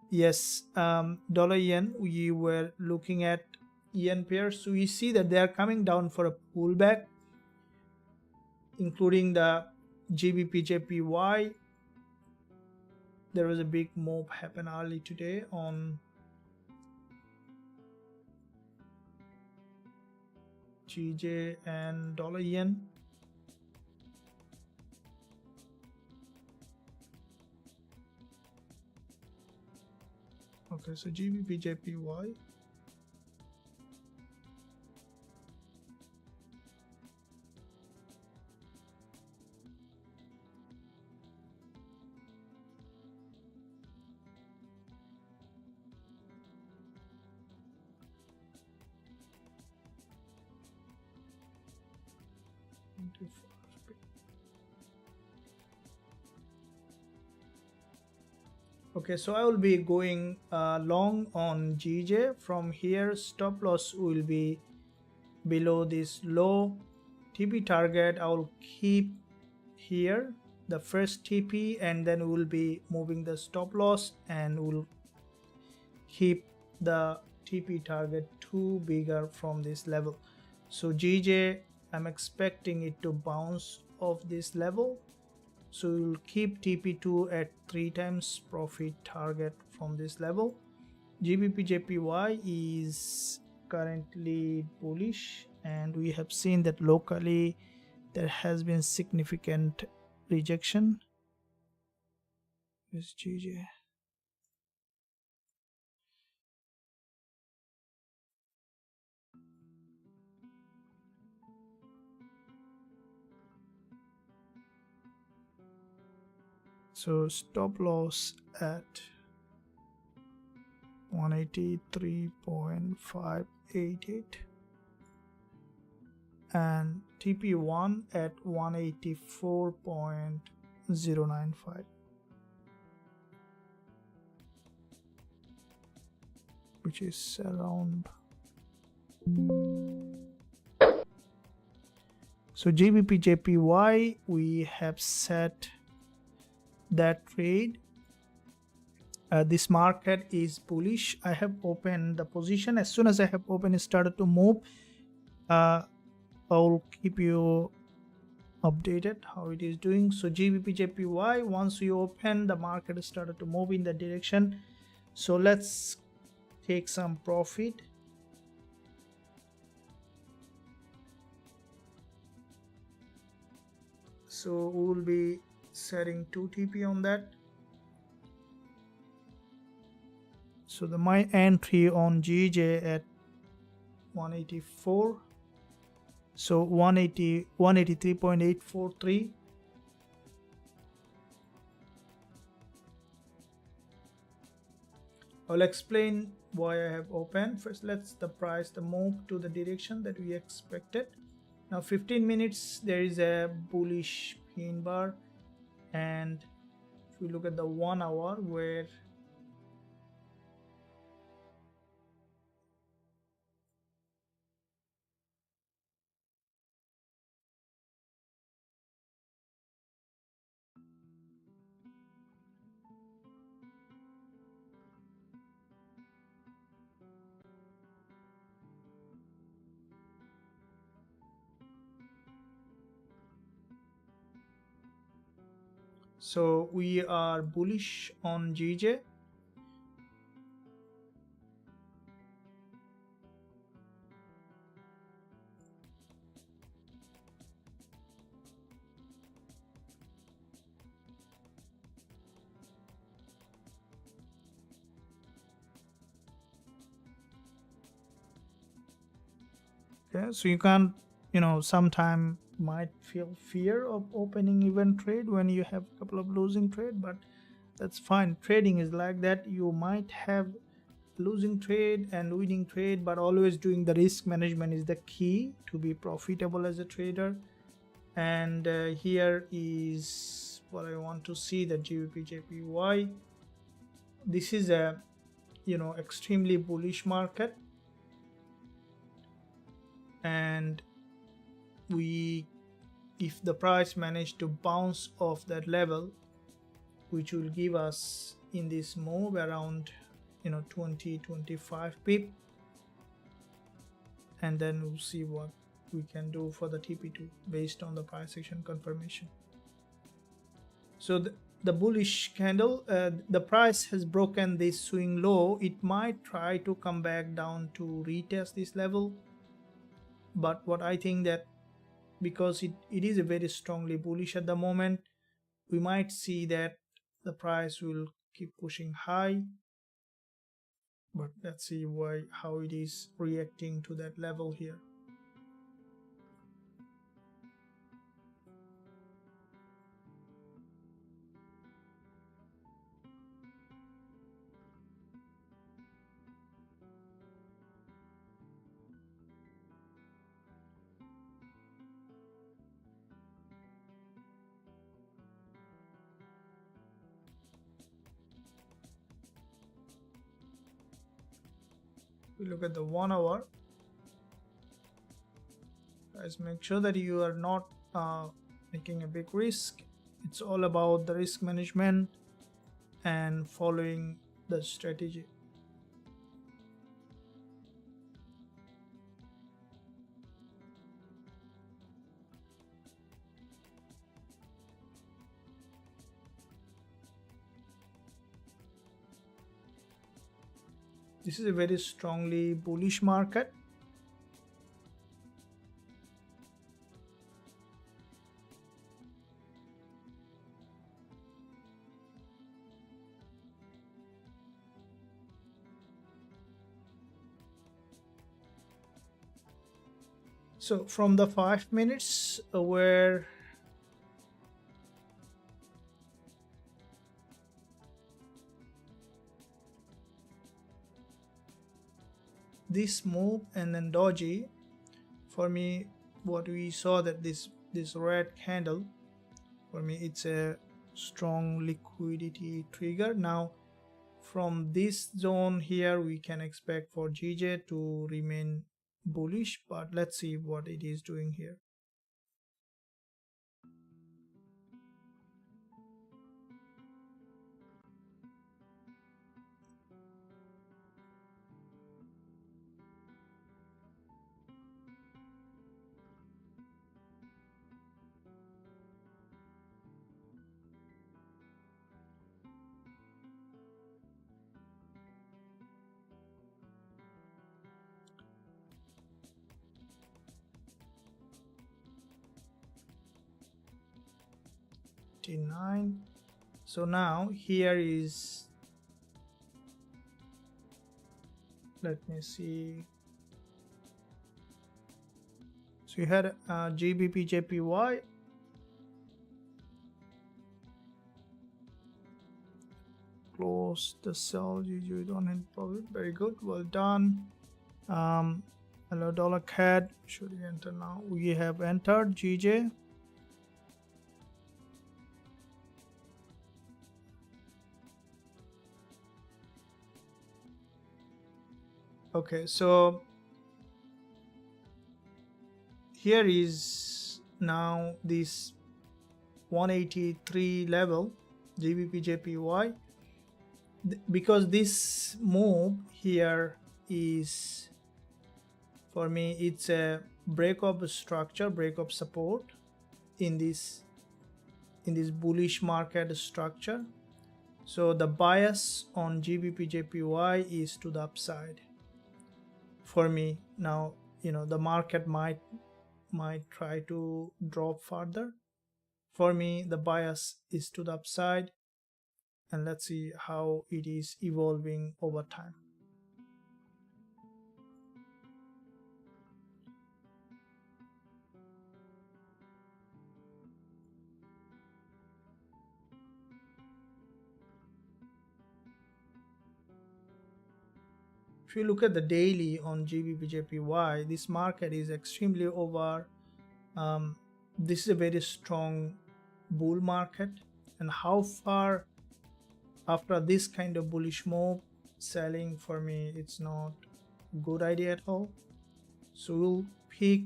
yes, dollar yen, we were looking at yen pairs. So we see that they are coming down for a pullback, including the Gbpusd. There was a big move happen early today on GJ and dollar yen. Okay, so Gbpusd. Okay, so I will be going long on GJ. From here, stop loss will be below this low. TP target I will keep here, the first TP, and then we'll be moving the stop loss, and we'll keep the TP target 2 bigger from this level. So GJ, I'm expecting it to bounce off this level, so we'll keep TP2 at 3 times profit target from this level. Gbpusd is currently bullish, and we have seen that locally there has been significant rejection. This GJ. So stop loss at 183.588 and TP1 at 184.095. which is around. So GBPJPY, we have set that trade. This market is bullish. I have opened the position. As soon as I have opened, it started to move. I'll keep you updated how it is doing. So GBPJPY, once we open, the market started to move in that direction. So let's take some profit. So we will be setting 2 TP on that. So my entry on GJ at 184. So 183.843. I'll explain why I have opened. First, let's the price the move to the direction that we expected. Now 15 minutes, there is a bullish pin bar, and if we look at the 1 hour, where so we are bullish on GJ. Okay, so you can't, sometime might feel fear of opening even trade when you have a couple of losing trade, but that's fine. Trading is like that. You might have losing trade and winning trade, but always doing the risk management is the key to be profitable as a trader. And here is what I want to see, the GBPJPY. This is a extremely bullish market, and if the price managed to bounce off that level, which will give us in this move around 20-25 pip, and then we'll see what we can do for the TP2 based on the price action confirmation. So the bullish candle, the price has broken this swing low. It might try to come back down to retest this level, but what I think that because it is a very strongly bullish at the moment, we might see that the price will keep pushing high. But let's see how it is reacting to that level here. We look at the 1 hour. Guys, make sure that you are not making a big risk. It's all about the risk management and following the strategy. This is a very strongly bullish market. So from the 5 minutes where this move and then doji, for me, what we saw that this red candle, for me it's a strong liquidity trigger. Now from this zone here we can expect for GJ to remain bullish, but let's see what it is doing here. T9. So now here is, let me see. So you had Gbpjpy. Close the sell. You don't hit profit. Very good. Well done. Hello, dollar CAD. Should we enter now? We have entered GJ. Okay, so here is now this 183 level Gbpjpy, because this move here is, for me, it's a break of structure, break of support in this bullish market structure. So the bias on Gbpjpy is to the upside for me. Now, you know, the market might try to drop further. For me, the bias is to the upside, and let's see how it is evolving over time. If you look at the daily on Gbpjpy, this market is extremely over. This is a very strong bull market, and how far after this kind of bullish move selling, for me, it's not a good idea at all. So we'll pick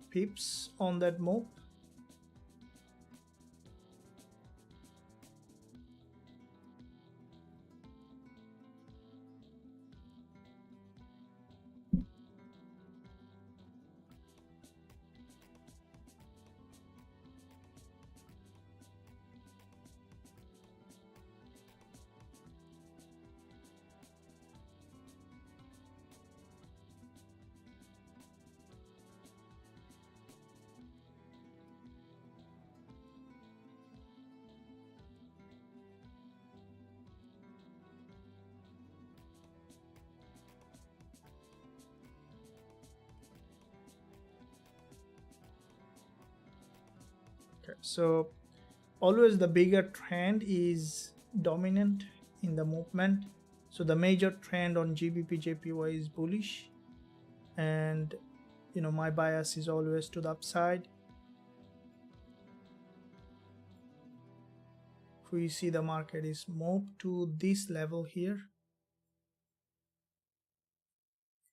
pips on that move. Okay, so always the bigger trend is dominant in the movement. So the major trend on Gbpjpy is bullish, and you know, my bias is always to the upside. If we see the market is moved to this level here,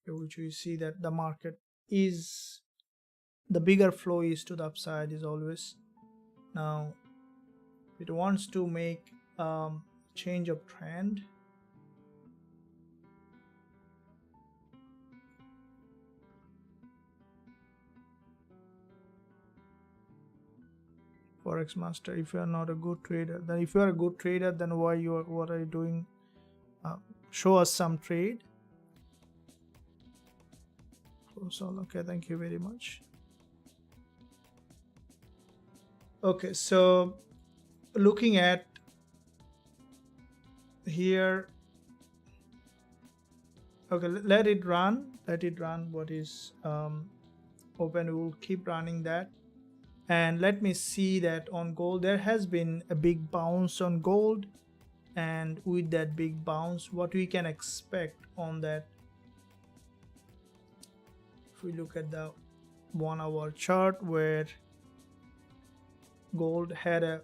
which we see that the market is, the bigger flow is to the upside is always. Now it wants to make change of trend. Forex master, if you are not a good trader, then if you are a good trader, then what are you doing? Show us some trade. Okay, thank you very much. Okay, so looking at here, okay, let it run what is open. We will keep running that, and let me see that on gold there has been a big bounce on gold, and with that big bounce, what we can expect on that, if we look at the 1 hour chart where gold had a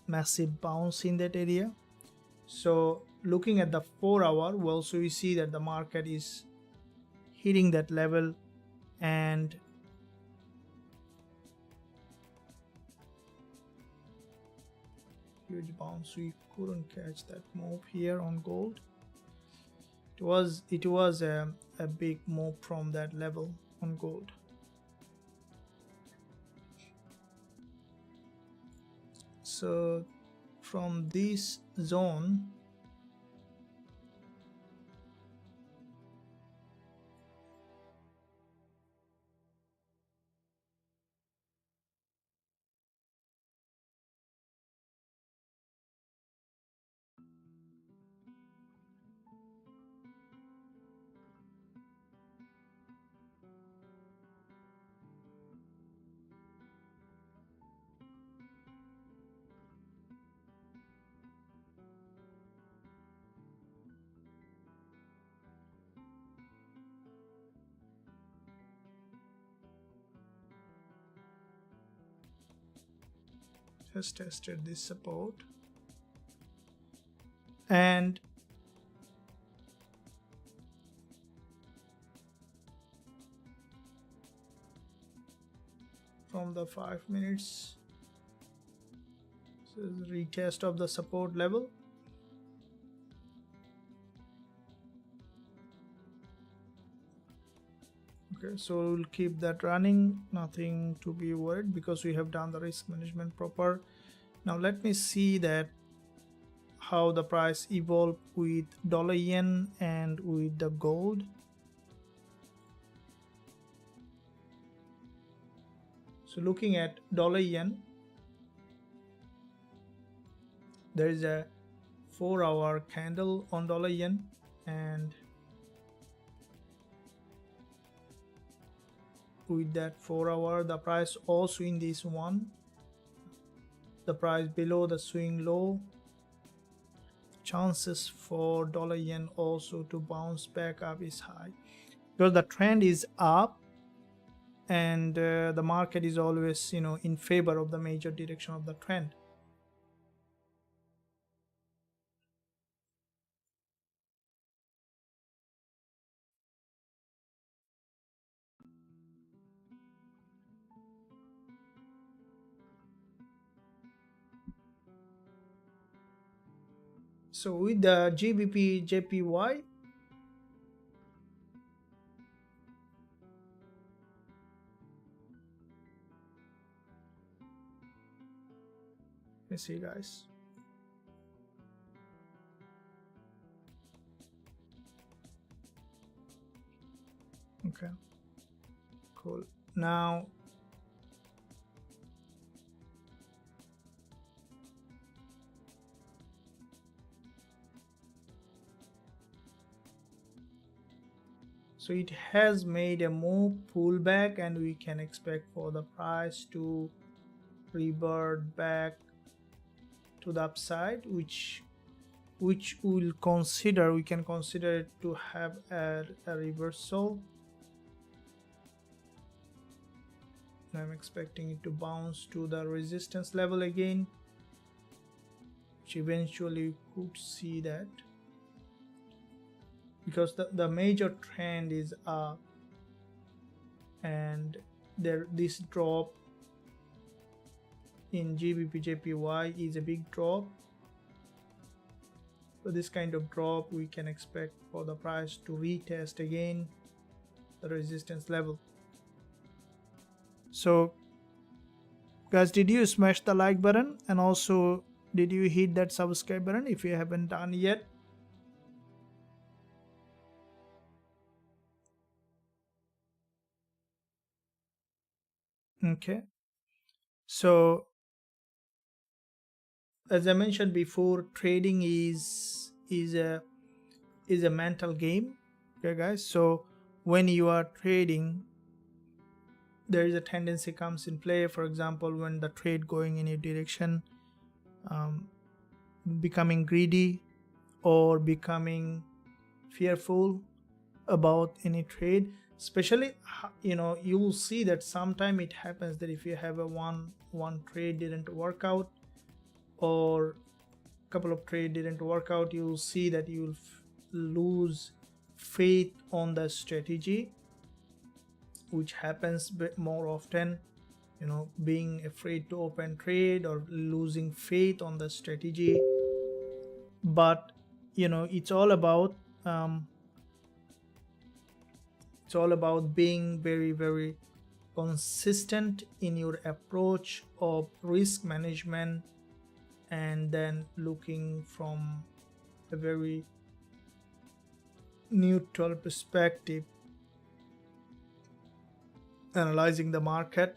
massive bounce in that area. So looking at the 4-hour, well, so you see that the market is hitting that level and huge bounce. We couldn't catch that move here on gold. It was a big move from that level on gold. So from this zone, has tested this support, and from the 5 minutes, this is retest of the support level. Okay, so we'll keep that running, nothing to be worried because we have done the risk management proper. Now let me see that how the price evolved with dollar yen and with the gold. So looking at dollar yen, there is a 4-hour candle on dollar yen, and with that 4-hour, the price also in this one, the price below the swing low, chances for dollar yen also to bounce back up is high because the trend is up, and the market is always, in favor of the major direction of the trend. So with the Gbpjpy, let's see guys. Okay, cool. Now so it has made a move pullback, and we can expect for the price to revert back to the upside, which we can consider it to have a reversal. I'm expecting it to bounce to the resistance level again, which eventually we could see that, because the major trend is up, and this drop in Gbpjpy is a big drop. So this kind of drop we can expect for the price to retest again the resistance level. So guys, did you smash the like button, and also did you hit that subscribe button if you haven't done yet? Okay, so as I mentioned before, trading is a mental game. Okay guys, so when you are trading, there is a tendency comes in play. For example, when the trade going in a direction, becoming greedy or becoming fearful about any trade, especially, you will see that sometime it happens that if you have a one trade didn't work out, or couple of trade didn't work out, you'll see that you'll lose faith on the strategy, which happens more often, you know, being afraid to open trade or losing faith on the strategy. But you know, it's all about being very consistent in your approach of risk management, and then looking from a very neutral perspective, analyzing the market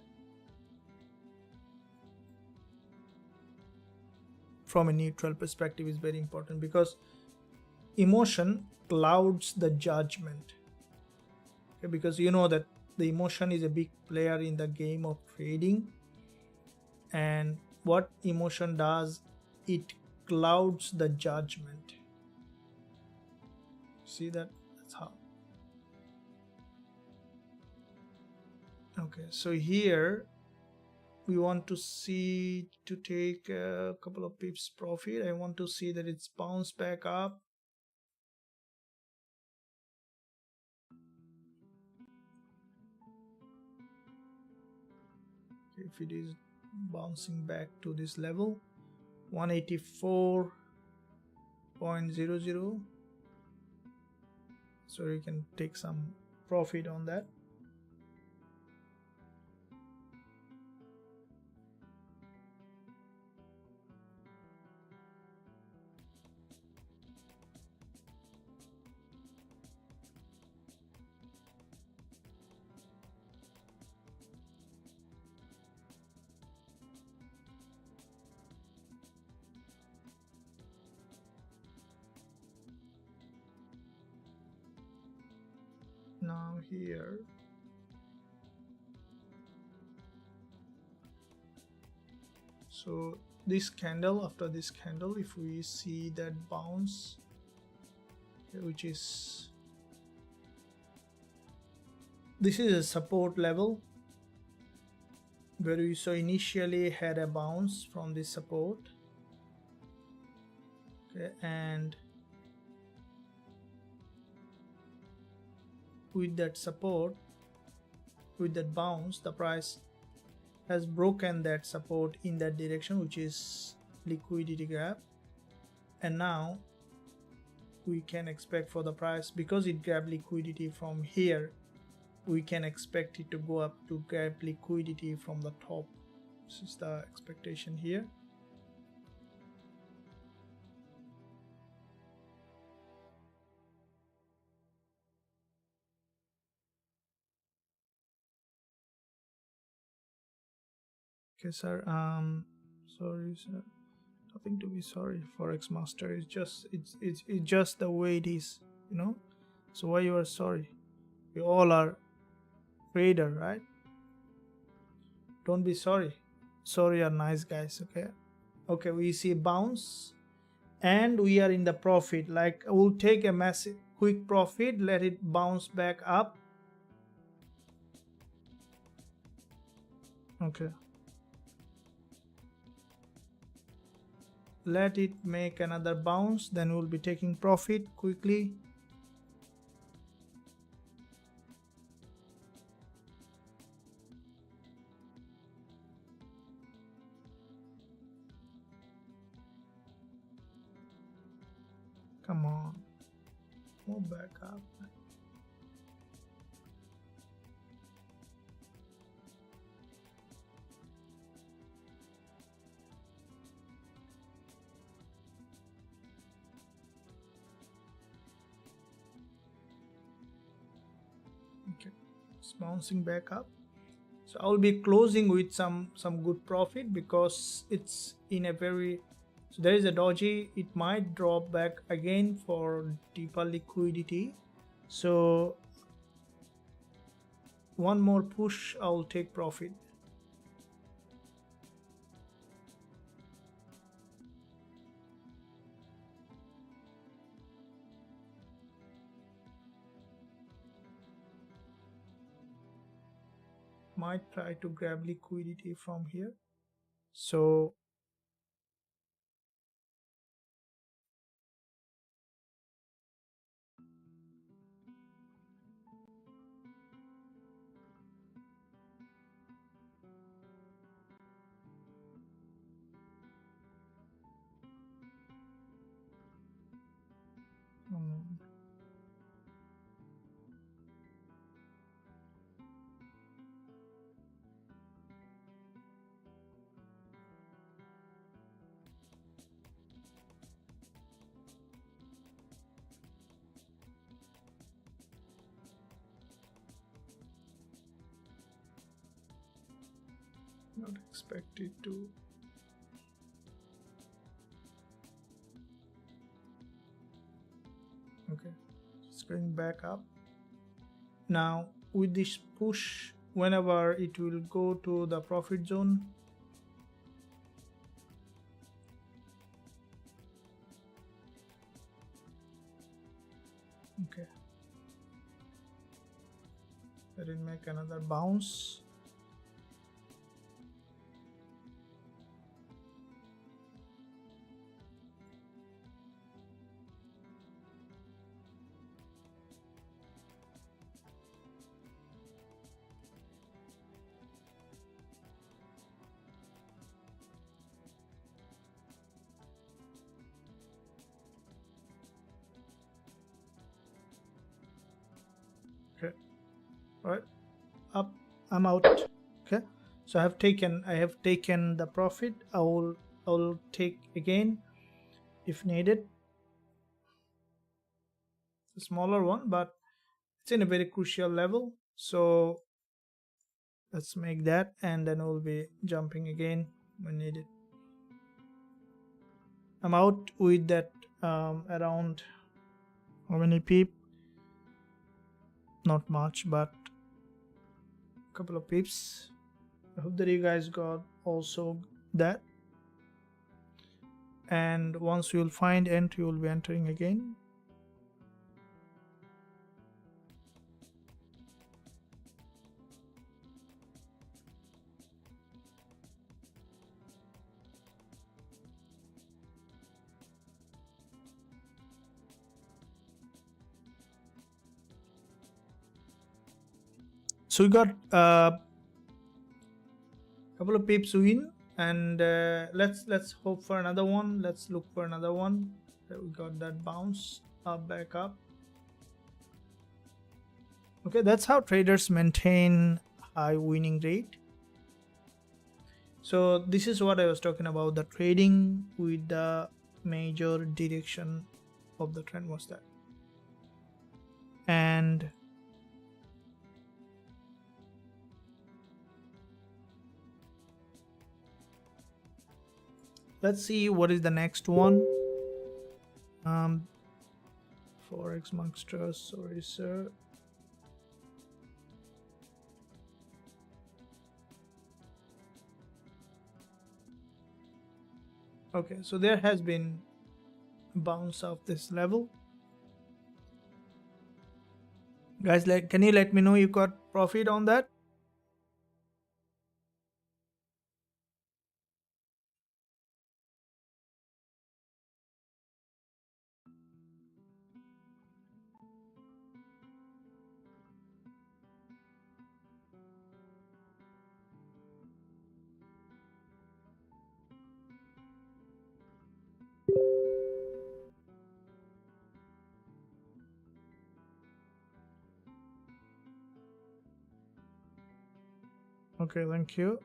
from a neutral perspective is very important, because emotion clouds the judgment. Okay, because you know that the emotion is a big player in the game of trading, and what emotion does, it clouds the judgment. See that? That's how. Okay, so here we want to see to take a couple of pips profit. I want to see that it's bounced back up. If it is bouncing back to this level, 184.00, so you can take some profit on that. Now here, so this candle, after this candle, if we see that bounce, which is, this is a support level where we saw initially had a bounce from this support. Okay, and with that support, with that bounce, the price has broken that support in that direction, which is liquidity gap, and now we can expect for the price, because it grabbed liquidity from here, we can expect it to go up to grab liquidity from the top. This is the expectation here. Okay, sir. Sorry, sir. Nothing to be sorry. Forex master is just it's just the way it is, you know. So why you are sorry? We all are trader, right? Don't be sorry. Sorry are nice guys. Okay. Okay, we see bounce, and we are in the profit. Like, we'll take a massive quick profit, let it bounce back up. Okay. Let it make another bounce, then we'll be taking profit quickly. Come on, move back up. Okay, it's bouncing back up. So I'll be closing with some good profit, because it's in a very, so there is a doji, it might drop back again for deeper liquidity. So one more push, I'll take profit. Might try to grab liquidity from here. So not expected to. Okay, it's going back up. Now with this push, whenever it will go to the profit zone, okay, let it make another bounce. Okay, right, up, I'm out. Okay, so I have taken the profit. I will take again if needed, a smaller one, but it's in a very crucial level, so let's make that, and then we'll be jumping again when needed. I'm out with that around how many peep, not much, but a couple of peeps. I hope that you guys got also that, and once you'll find entry, you'll be entering again. So we got a couple of pips win, and let's hope for another one. Let's look for another one. We got that bounce up, back up. Okay, that's how traders maintain high winning rate. So this is what I was talking about, the trading with the major direction of the trend was that. And let's see what is the next one. Forex monsters, sorry sir. Okay, so there has been bounce of this level. Guys, can you let me know you got profit on that? Okay, thank you.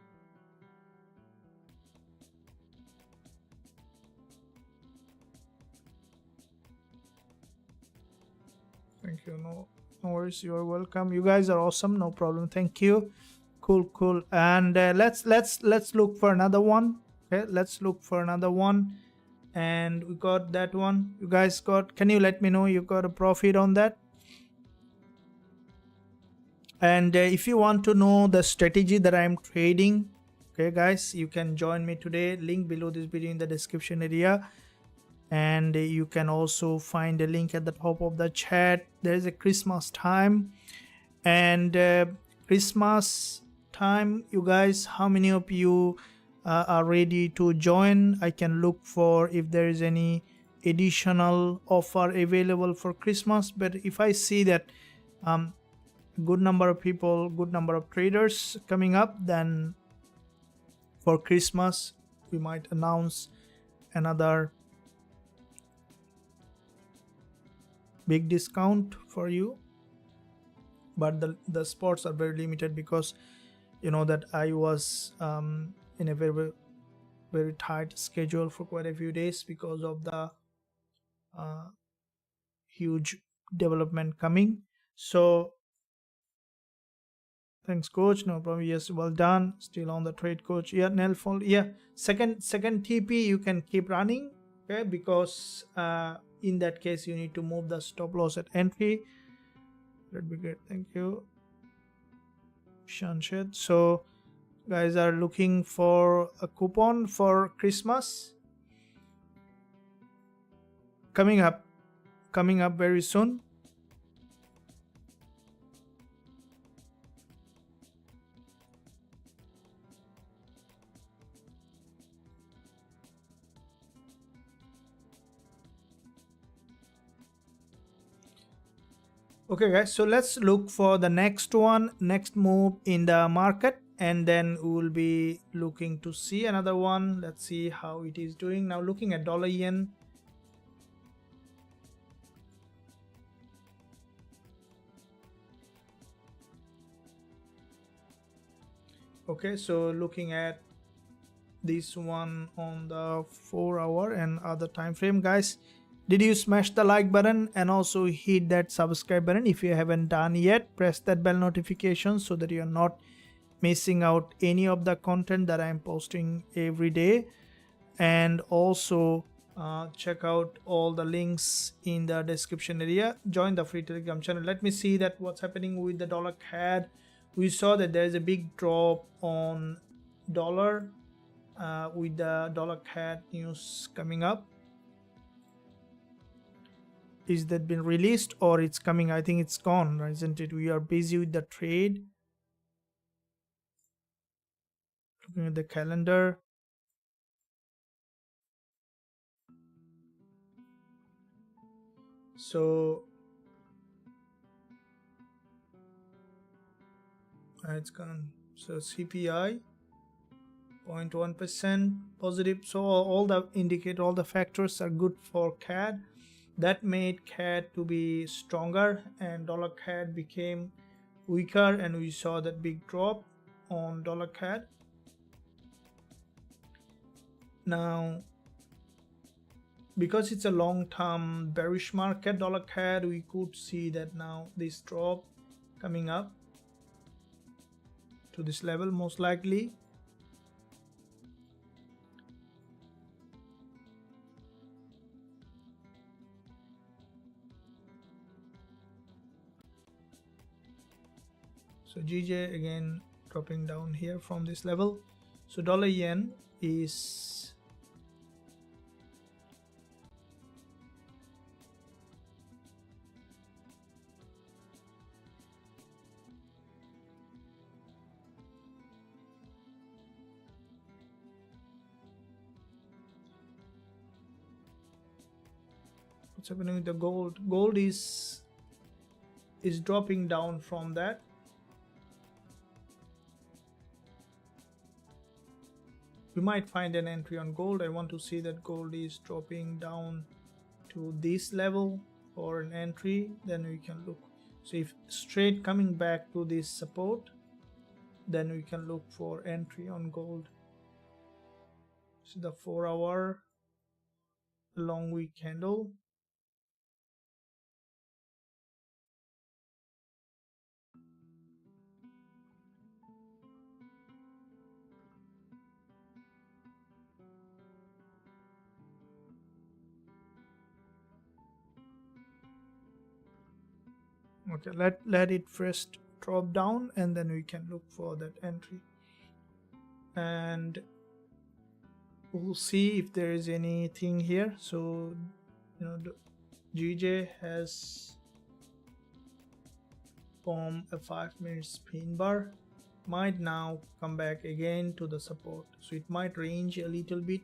Thank you. No worries. You're welcome. You guys are awesome. No problem. Thank you. Cool. And let's look for another one. Okay, let's look for another one. And we got that one. You guys got? Can you let me know you got a profit on that? And if you want to know the strategy that I'm trading, okay guys, you can join me today. Link below this video in the description area, and you can also find a link at the top of the chat. There is a Christmas time, and Christmas time, you guys, how many of you are ready to join? I can look for if there is any additional offer available for Christmas, but if I see that good number of people, good number of traders coming up, then for Christmas we might announce another big discount for you. But the spots are very limited, because you know that I was in a very tight schedule for quite a few days because of the huge development coming. So Thanks, coach. No problem. Yes, well done. Still on the trade, coach. Yeah, nail fold. Yeah, second TP you can keep running. Okay, because in that case you need to move the stop loss at entry. That'd be great. Thank you, Shanshed. So guys are looking for a coupon for Christmas coming up very soon. Okay guys, so let's look for the next move in the market, and then we will be looking to see another one. Let's see how it is doing. Now looking at dollar yen. Okay, so looking at this one on the 4-hour and other time frame, guys, did you smash the like button and also hit that subscribe button? If you haven't done yet, press that bell notification so that you're not missing out any of the content that I'm posting every day. And also check out all the links in the description area. Join the free Telegram channel. Let me see that what's happening with the dollar CAD. We saw that there is a big drop on dollar with the dollar CAD news coming up. Is that been released or it's coming? I think it's gone, isn't it? We are busy with the trade. Looking at the calendar. So it's gone. So CPI 0.1% positive. So all the factors are good for CAD. That made CAD to be stronger, and dollar CAD became weaker, and we saw that big drop on dollar CAD. Now, because it's a long-term bearish market, dollar CAD, we could see that now this drop coming up to this level most likely. So GJ again dropping down here from this level. So dollar yen is what's happening with the gold? Gold is dropping down from that. We might find an entry on gold. I want to see that gold is dropping down to this level for an entry, then we can look. So if straight coming back to this support, then we can look for entry on gold. So the 4-hour long week candle. Okay, let it first drop down, and then we can look for that entry, and we'll see if there is anything here. So the GJ has formed a 5-minute spin bar, might now come back again to the support, so it might range a little bit.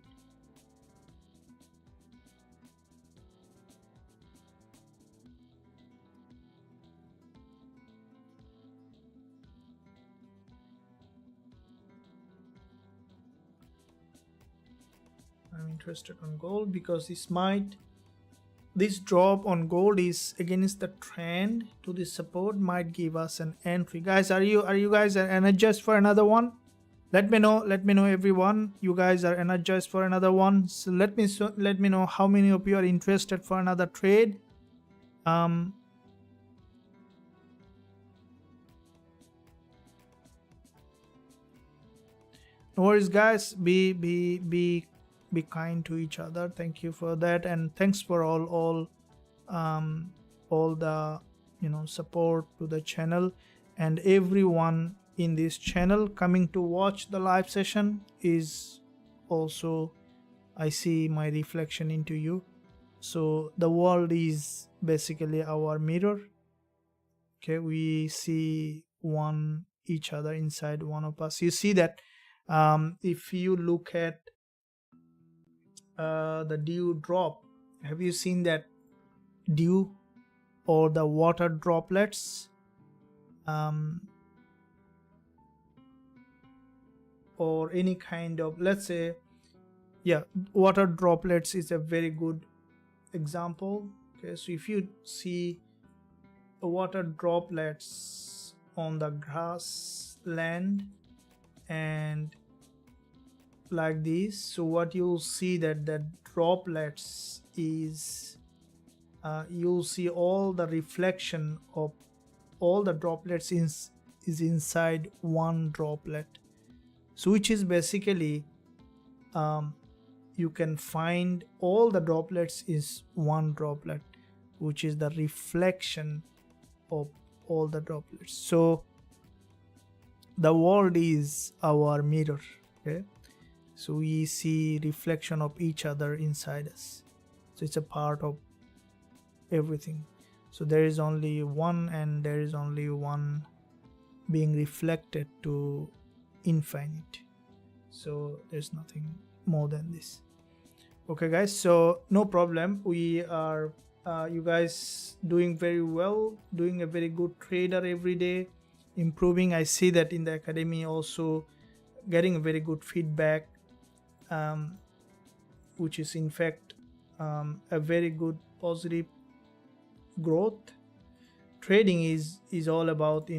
I'm interested on gold because this drop on gold is against the trend to this support, might give us an entry. Guys, are you guys energized for another one? Let me know everyone. You guys are energized for another one. So let me know how many of you are interested for another trade. No worries, guys. Be kind to each other. Thank you for that, and thanks for all the support to the channel, and everyone in this channel coming to watch the live session is also, I see my reflection into you. So the world is basically our mirror. Okay, we see each other inside one of us. You see that if you look at the dew drop, have you seen that dew or the water droplets, or any kind of, let's say, yeah, water droplets is a very good example. Okay, so if you see water droplets on the grassland and like this, so what you'll see that the droplets is you'll see all the reflection of all the droplets is inside one droplet. So which is basically you can find all the droplets is one droplet, which is the reflection of all the droplets. So the world is our mirror. Okay, so we see reflection of each other inside us. So it's a part of everything. So there is only one, and there is only one being reflected to infinite. So there's nothing more than this. Okay, guys, so no problem. We are you guys doing very well, doing a very good trader every day, improving. I see that in the academy also getting a very good feedback, which is in fact a very good positive growth. Trading is all about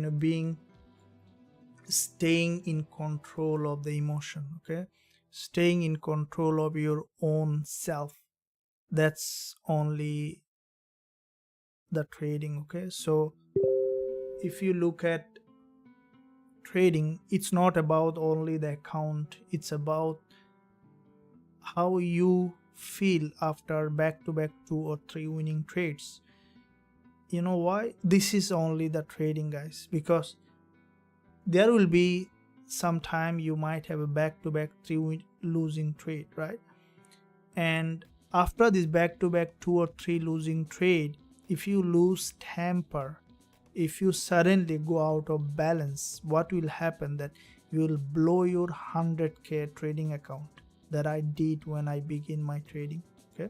staying in control of the emotion. Okay, staying in control of your own self. That's only the trading. Okay, so if you look at trading, it's not about only the account, it's about how you feel after back-to-back 2 or 3 winning trades. You know why this is only the trading, guys? Because there will be some time you might have a back-to-back 3 losing trade, right? And after this back-to-back 2 or 3 losing trade, if you lose temper, if you suddenly go out of balance, what will happen? That you will blow your 100k trading account that I did when I begin my trading. Okay,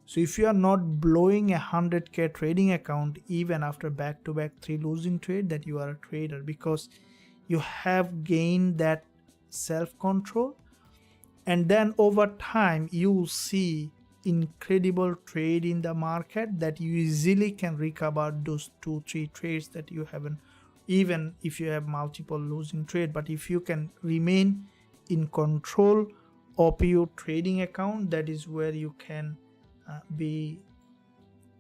so if you are not blowing a 100k trading account even after back-to-back 3 losing trade, that you are a trader, because you have gained that self-control, and then over time you will see incredible trade in the market that you easily can recover those 2-3 trades that you haven't, even if you have multiple losing trade. But if you can remain in control of your trading account, that is where you can be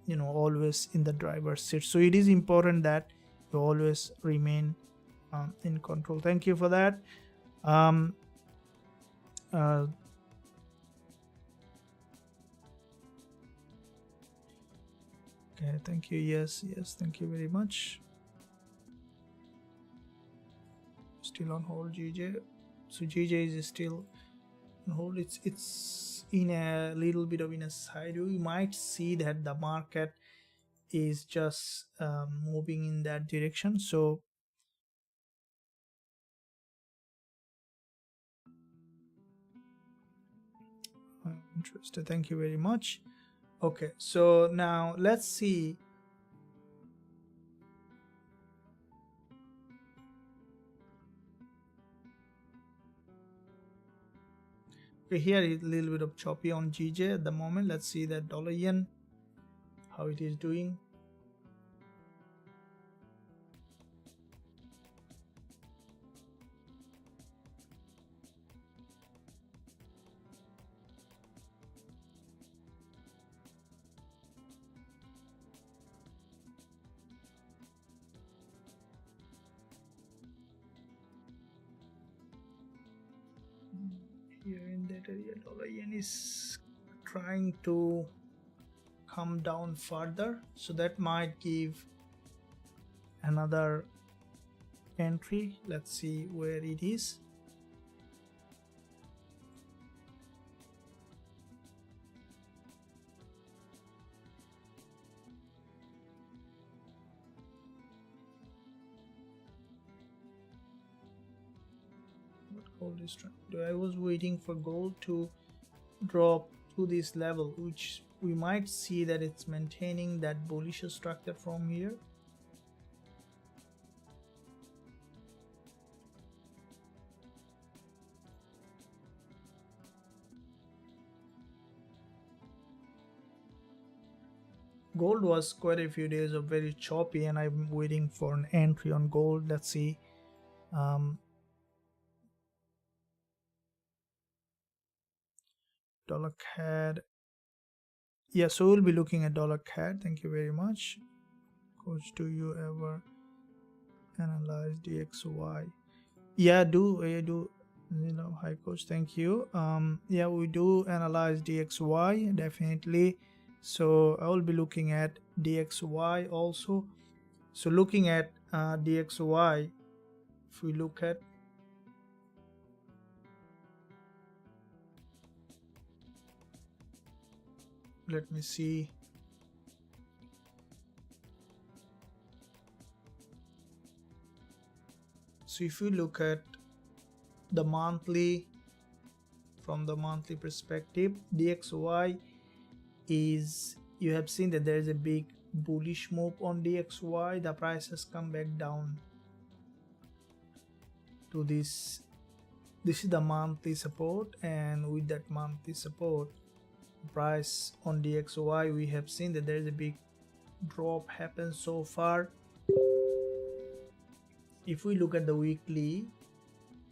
always in the driver's seat. So it is important that you always remain in control. Thank you for that. Okay, thank you. Yes, thank you very much. Still on hold, GJ. So GJ is still on hold. It's in a little bit of in a side view. You might see that the market is just moving in that direction. So I'm interested. Thank you very much. Okay, so now let's see. Okay, here is a little bit of choppy on GJ at the moment. Let's see that dollar yen, how it is doing. here in that area. Dollar yen is trying to come down further, so that might give another entry. Let's see where it is. What gold is trying? I was waiting for gold to drop to this level, which we might see that it's maintaining that bullish structure from here. Gold was quite a few days of very choppy, and I'm waiting for an entry on gold. Let's see. Dollar CAD. Yeah, so we'll be looking at dollar CAD. Thank you very much. Coach, do you ever analyze DXY? Yeah, I do. You know, hi coach, thank you. Yeah, we do analyze DXY definitely. So I will be looking at DXY also. So looking at DXY, if we look at, let me see. So if you look at the monthly, from the monthly perspective, DXY is, you have seen that there is a big bullish move on DXY. The price has come back down to this is the monthly support, and with that monthly support price on DXY, we have seen that there is a big drop happen so far. If we look at the weekly,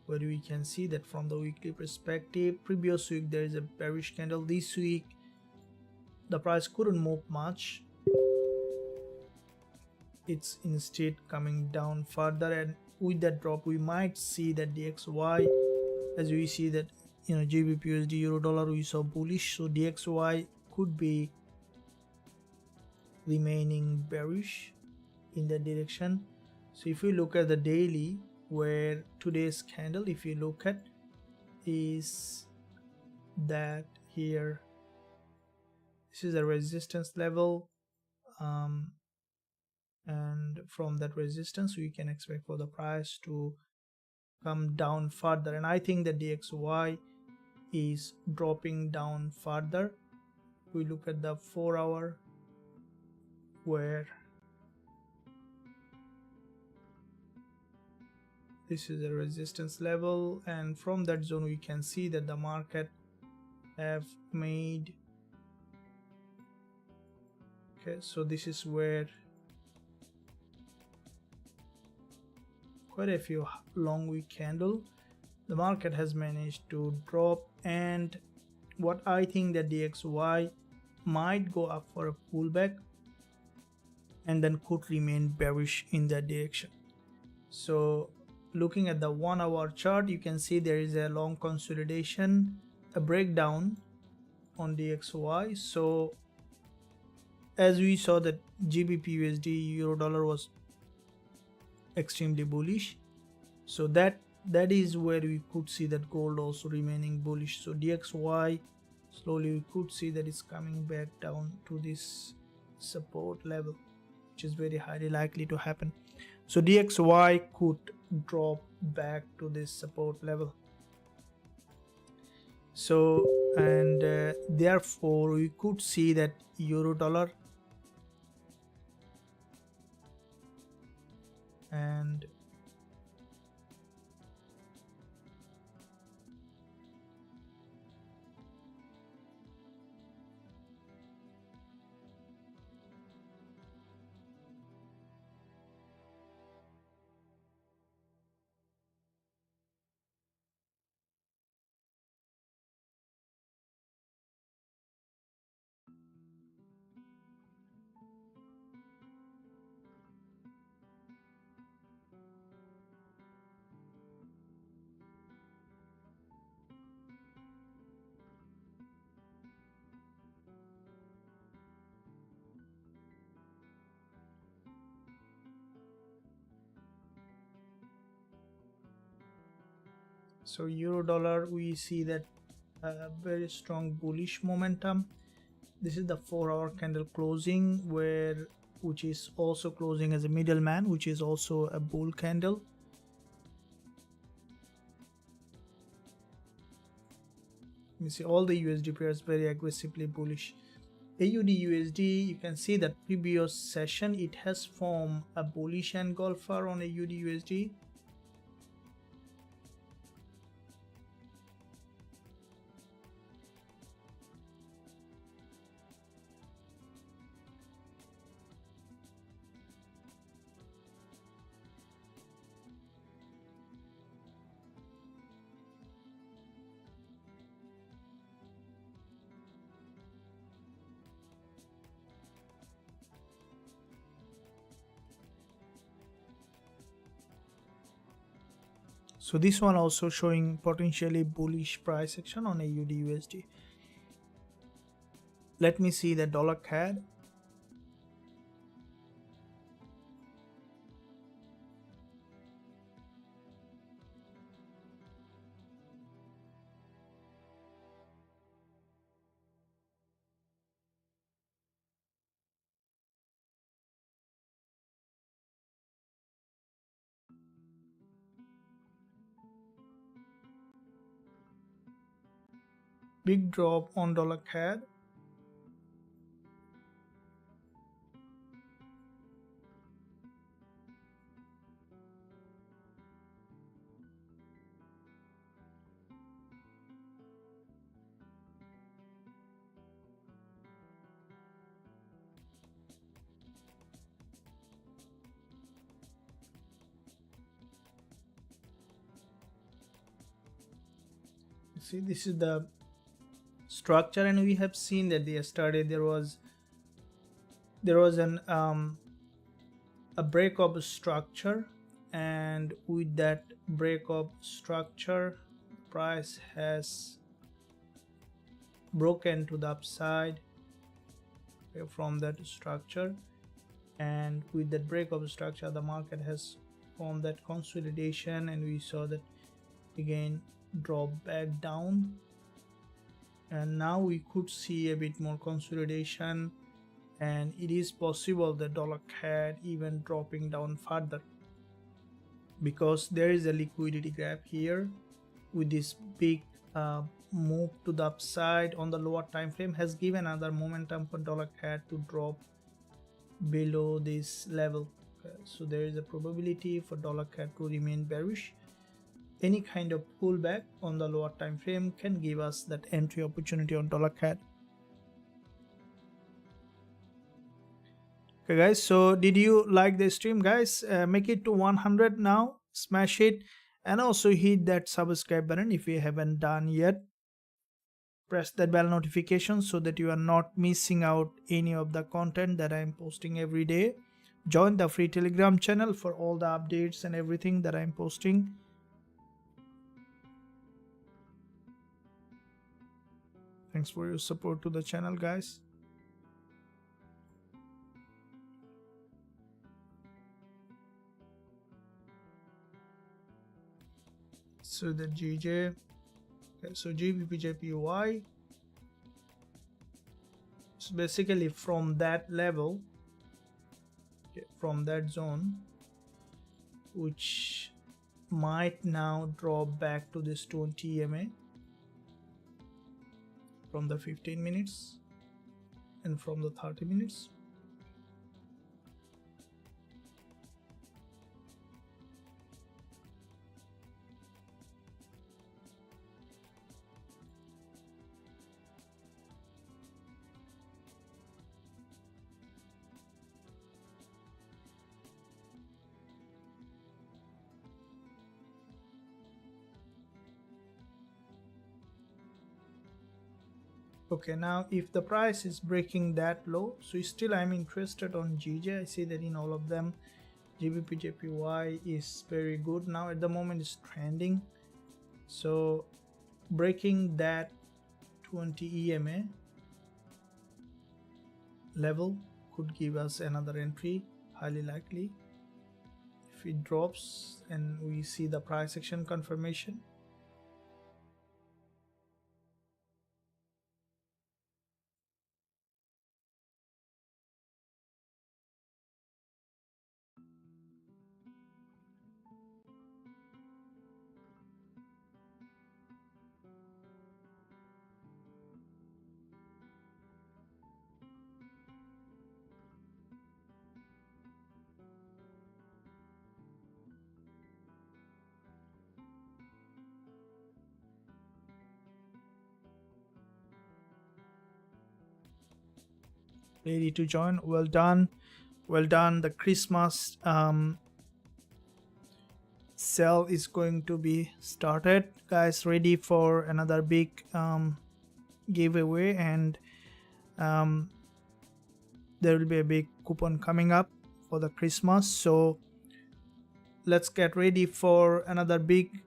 where we can see that from the weekly perspective, previous week there is a bearish candle. This week the price couldn't move much, it's instead coming down further, and with that drop we might see that DXY, as we see that, you know, Gbpusd, euro dollar, we saw bullish, so DXY could be remaining bearish in that direction. So if we look at the daily, where today's candle, if you look at, is that here, this is a resistance level, and from that resistance we can expect for the price to come down further, and I think that DXY is dropping down further. We look at the 4-hour, where this is a resistance level, and from that zone we can see that the market have made, okay, so this is where quite a few long week candle the market has managed to drop, and what I think that DXY might go up for a pullback and then could remain bearish in that direction. So looking at the 1-hour chart, you can see there is a long consolidation, a breakdown on DXY. So as we saw that GBPUSD euro dollar was extremely bullish, so that is where we could see that gold also remaining bullish. So DXY slowly we could see that it's coming back down to this support level, which is very highly likely to happen. So DXY could drop back to this support level. So, and therefore we could see that euro dollar and So euro dollar, we see that very strong bullish momentum. This is the 4-hour candle closing, which is also closing as a middleman, which is also a bull candle. You see all the USD pairs very aggressively bullish. AUD USD, you can see that previous session it has formed a bullish engulfer on AUD USD. So this one also showing potentially bullish price action on AUD USD. Let me see the dollar CAD. Big drop on dollar CAD. See, this is the structure, and we have seen that yesterday there was a break of structure, and with that break of structure, price has broken to the upside from that structure, and with that break of structure the market has formed that consolidation, and we saw that again drop back down, and now we could see a bit more consolidation, and it is possible the dollar CAD even dropping down further, because there is a liquidity gap here with this big move to the upside on the lower time frame has given another momentum for dollar CAD to drop below this level. Okay, so there is a probability for dollar CAD to remain bearish. Any kind of pullback on the lower time frame can give us that entry opportunity on dollar CAD. Okay guys, so did you like the stream guys? Make it to 100 now, smash it, and also hit that subscribe button if you haven't done yet. Press that bell notification so that you are not missing out any of the content that I am posting every day. Join the free Telegram channel for all the updates and everything that I am posting. Thanks for your support to the channel guys. So the GJ, okay, so Gbpusd, so basically from that level, okay, from that zone, which might now drop back to this 20 EMA from the 15 minutes and from the 30 minutes. Okay, now if the price is breaking that low, so still I'm interested on GJ. I see that in all of them Gbpusd is very good now. At the moment it's trending, so breaking that 20 EMA level could give us another entry, highly likely, if it drops and we see the price action confirmation. ready to join. Well done, well done. The Christmas sale is going to be started, guys. Ready for another big giveaway, and there will be a big coupon coming up for the Christmas. So let's get ready for another big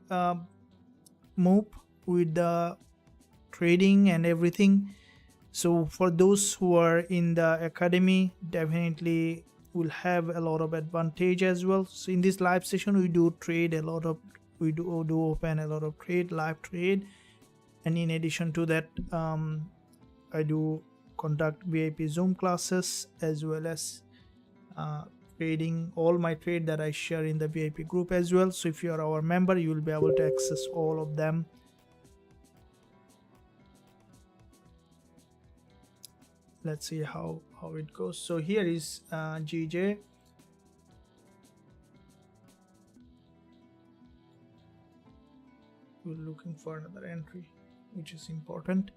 move with the trading and everything. So for those who are in the academy, definitely will have a lot of advantage as well. So in this live session, we do trade a lot of, we do open a lot of live trade, and in addition to that, I do conduct VIP Zoom classes, as well as trading all my trade that I share in the VIP group as well. So if you are our member, you will be able to access all of them. Let's see how it goes. So here is GJ. We're looking for another entry, which is important.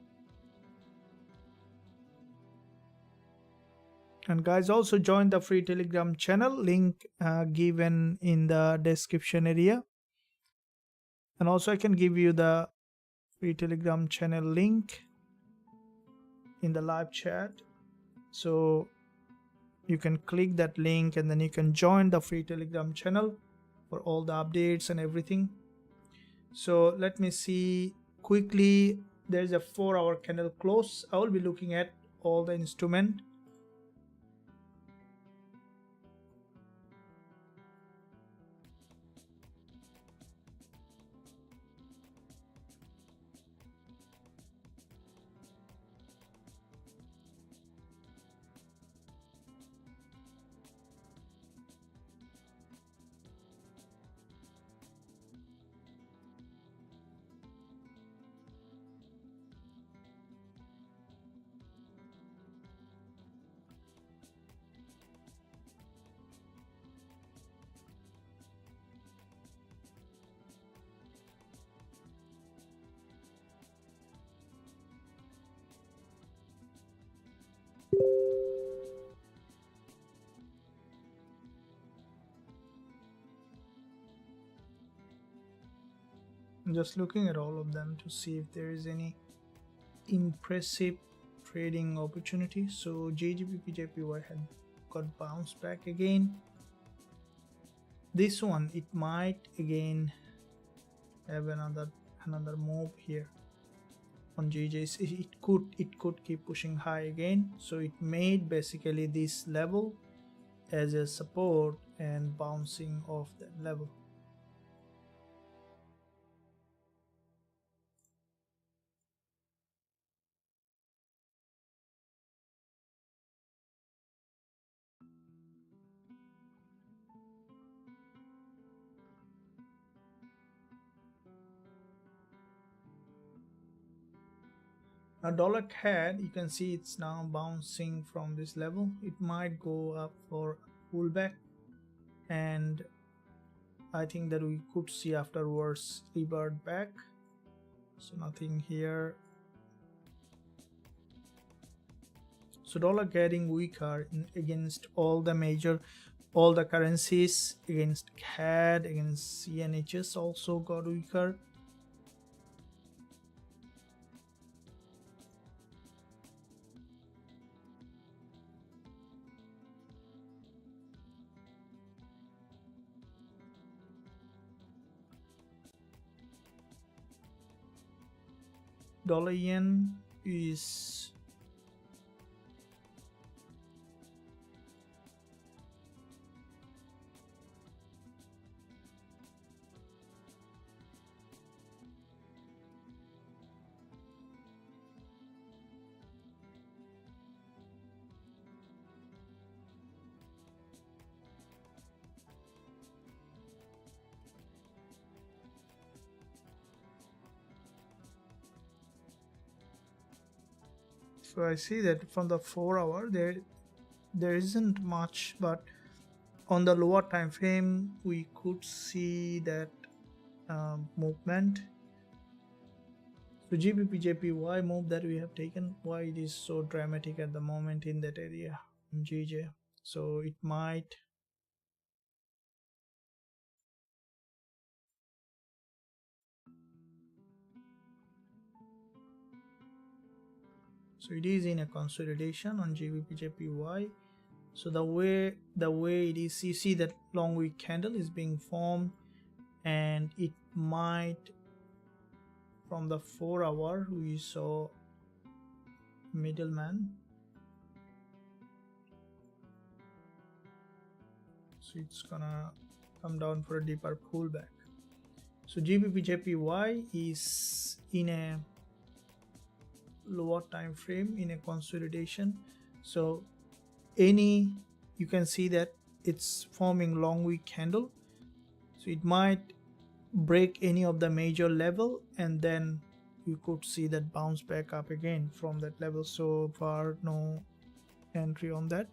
And guys, also join the free Telegram channel, link given in the description area. And also I can give you the free Telegram channel link in the live chat. So you can click that link and then you can join the free Telegram channel for all the updates and everything. So let me see quickly. There's a 4-hour candle close. I will be looking at all the instrument. I'm just looking at all of them to see if there is any impressive trading opportunity. So Gbpusd had got bounced back again. This one, it might again have another move here on GJ. It could keep pushing high again. So it made basically this level as a support and bouncing off that level. Now dollar CAD, you can see it's now bouncing from this level. It might go up for pullback, and I think that we could see afterwards revert back. So nothing here. So dollar getting weaker against all the currencies, against CAD, against CNHs also got weaker. Dollar yen is so I see that from the 4-hour there isn't much, but on the lower time frame we could see that movement. So GBPJPY move that we have taken, why it is so dramatic at the moment in that area in GJ. So it might so it is in a consolidation on GBPJPY. So the way it is, you see that long wick candle is being formed, and it might, from the 4 hour we saw middleman, so it's gonna come down for a deeper pullback. So GBPJPY is in a lower time frame in a consolidation. So you can see that it's forming long wick candle, so it might break any of the major level, and then you could see that bounce back up again from that level. So far no entry on that.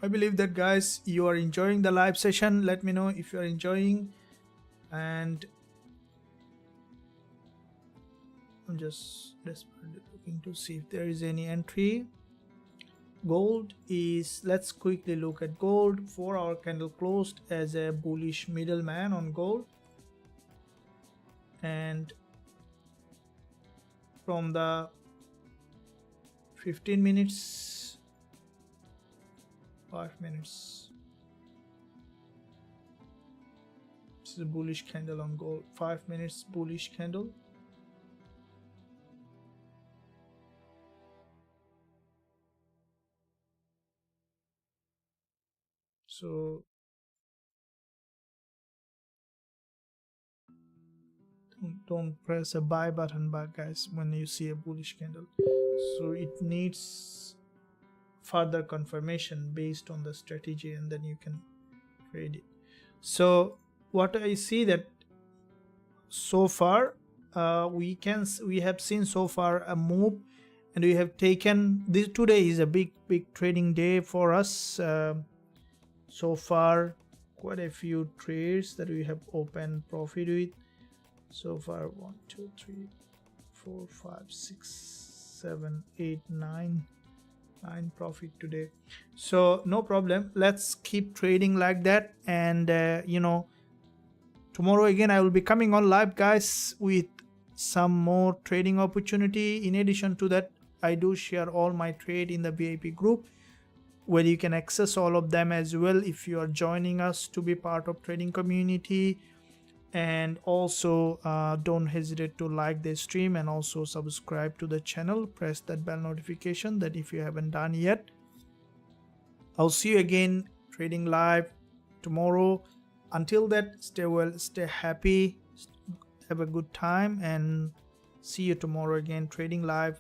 I believe that, guys, you are enjoying the live session. Let me know if you are enjoying, and I'm just desperately looking to see if there is any entry. Gold is, let's quickly look at gold. 4 hour candle closed as a bullish middleman on gold, and from the 15 minutes, 5 minutes, this is a bullish candle on gold. 5 minutes bullish candle. So don't press a buy button back, guys, when you see a bullish candle. So it needs further confirmation based on the strategy, and then you can trade it. So what I see that so far we have seen so far a move, and we have taken this. Today is a big trading day for us. So far quite a few trades that we have opened profit with. So far 1 2 3 4 5 6 7 8 9 profit today. So no problem, let's keep trading like that. And tomorrow again I will be coming on live, guys, with some more trading opportunity. In addition to that, I do share all my trade in the VIP group, where you can access all of them as well if you are joining us to be part of trading community. And also don't hesitate to like the stream, and also subscribe to the channel. Press that bell notification that if you haven't done yet. I'll see you again trading live tomorrow. Until that, stay well, stay happy, have a good time, and see you tomorrow again trading live.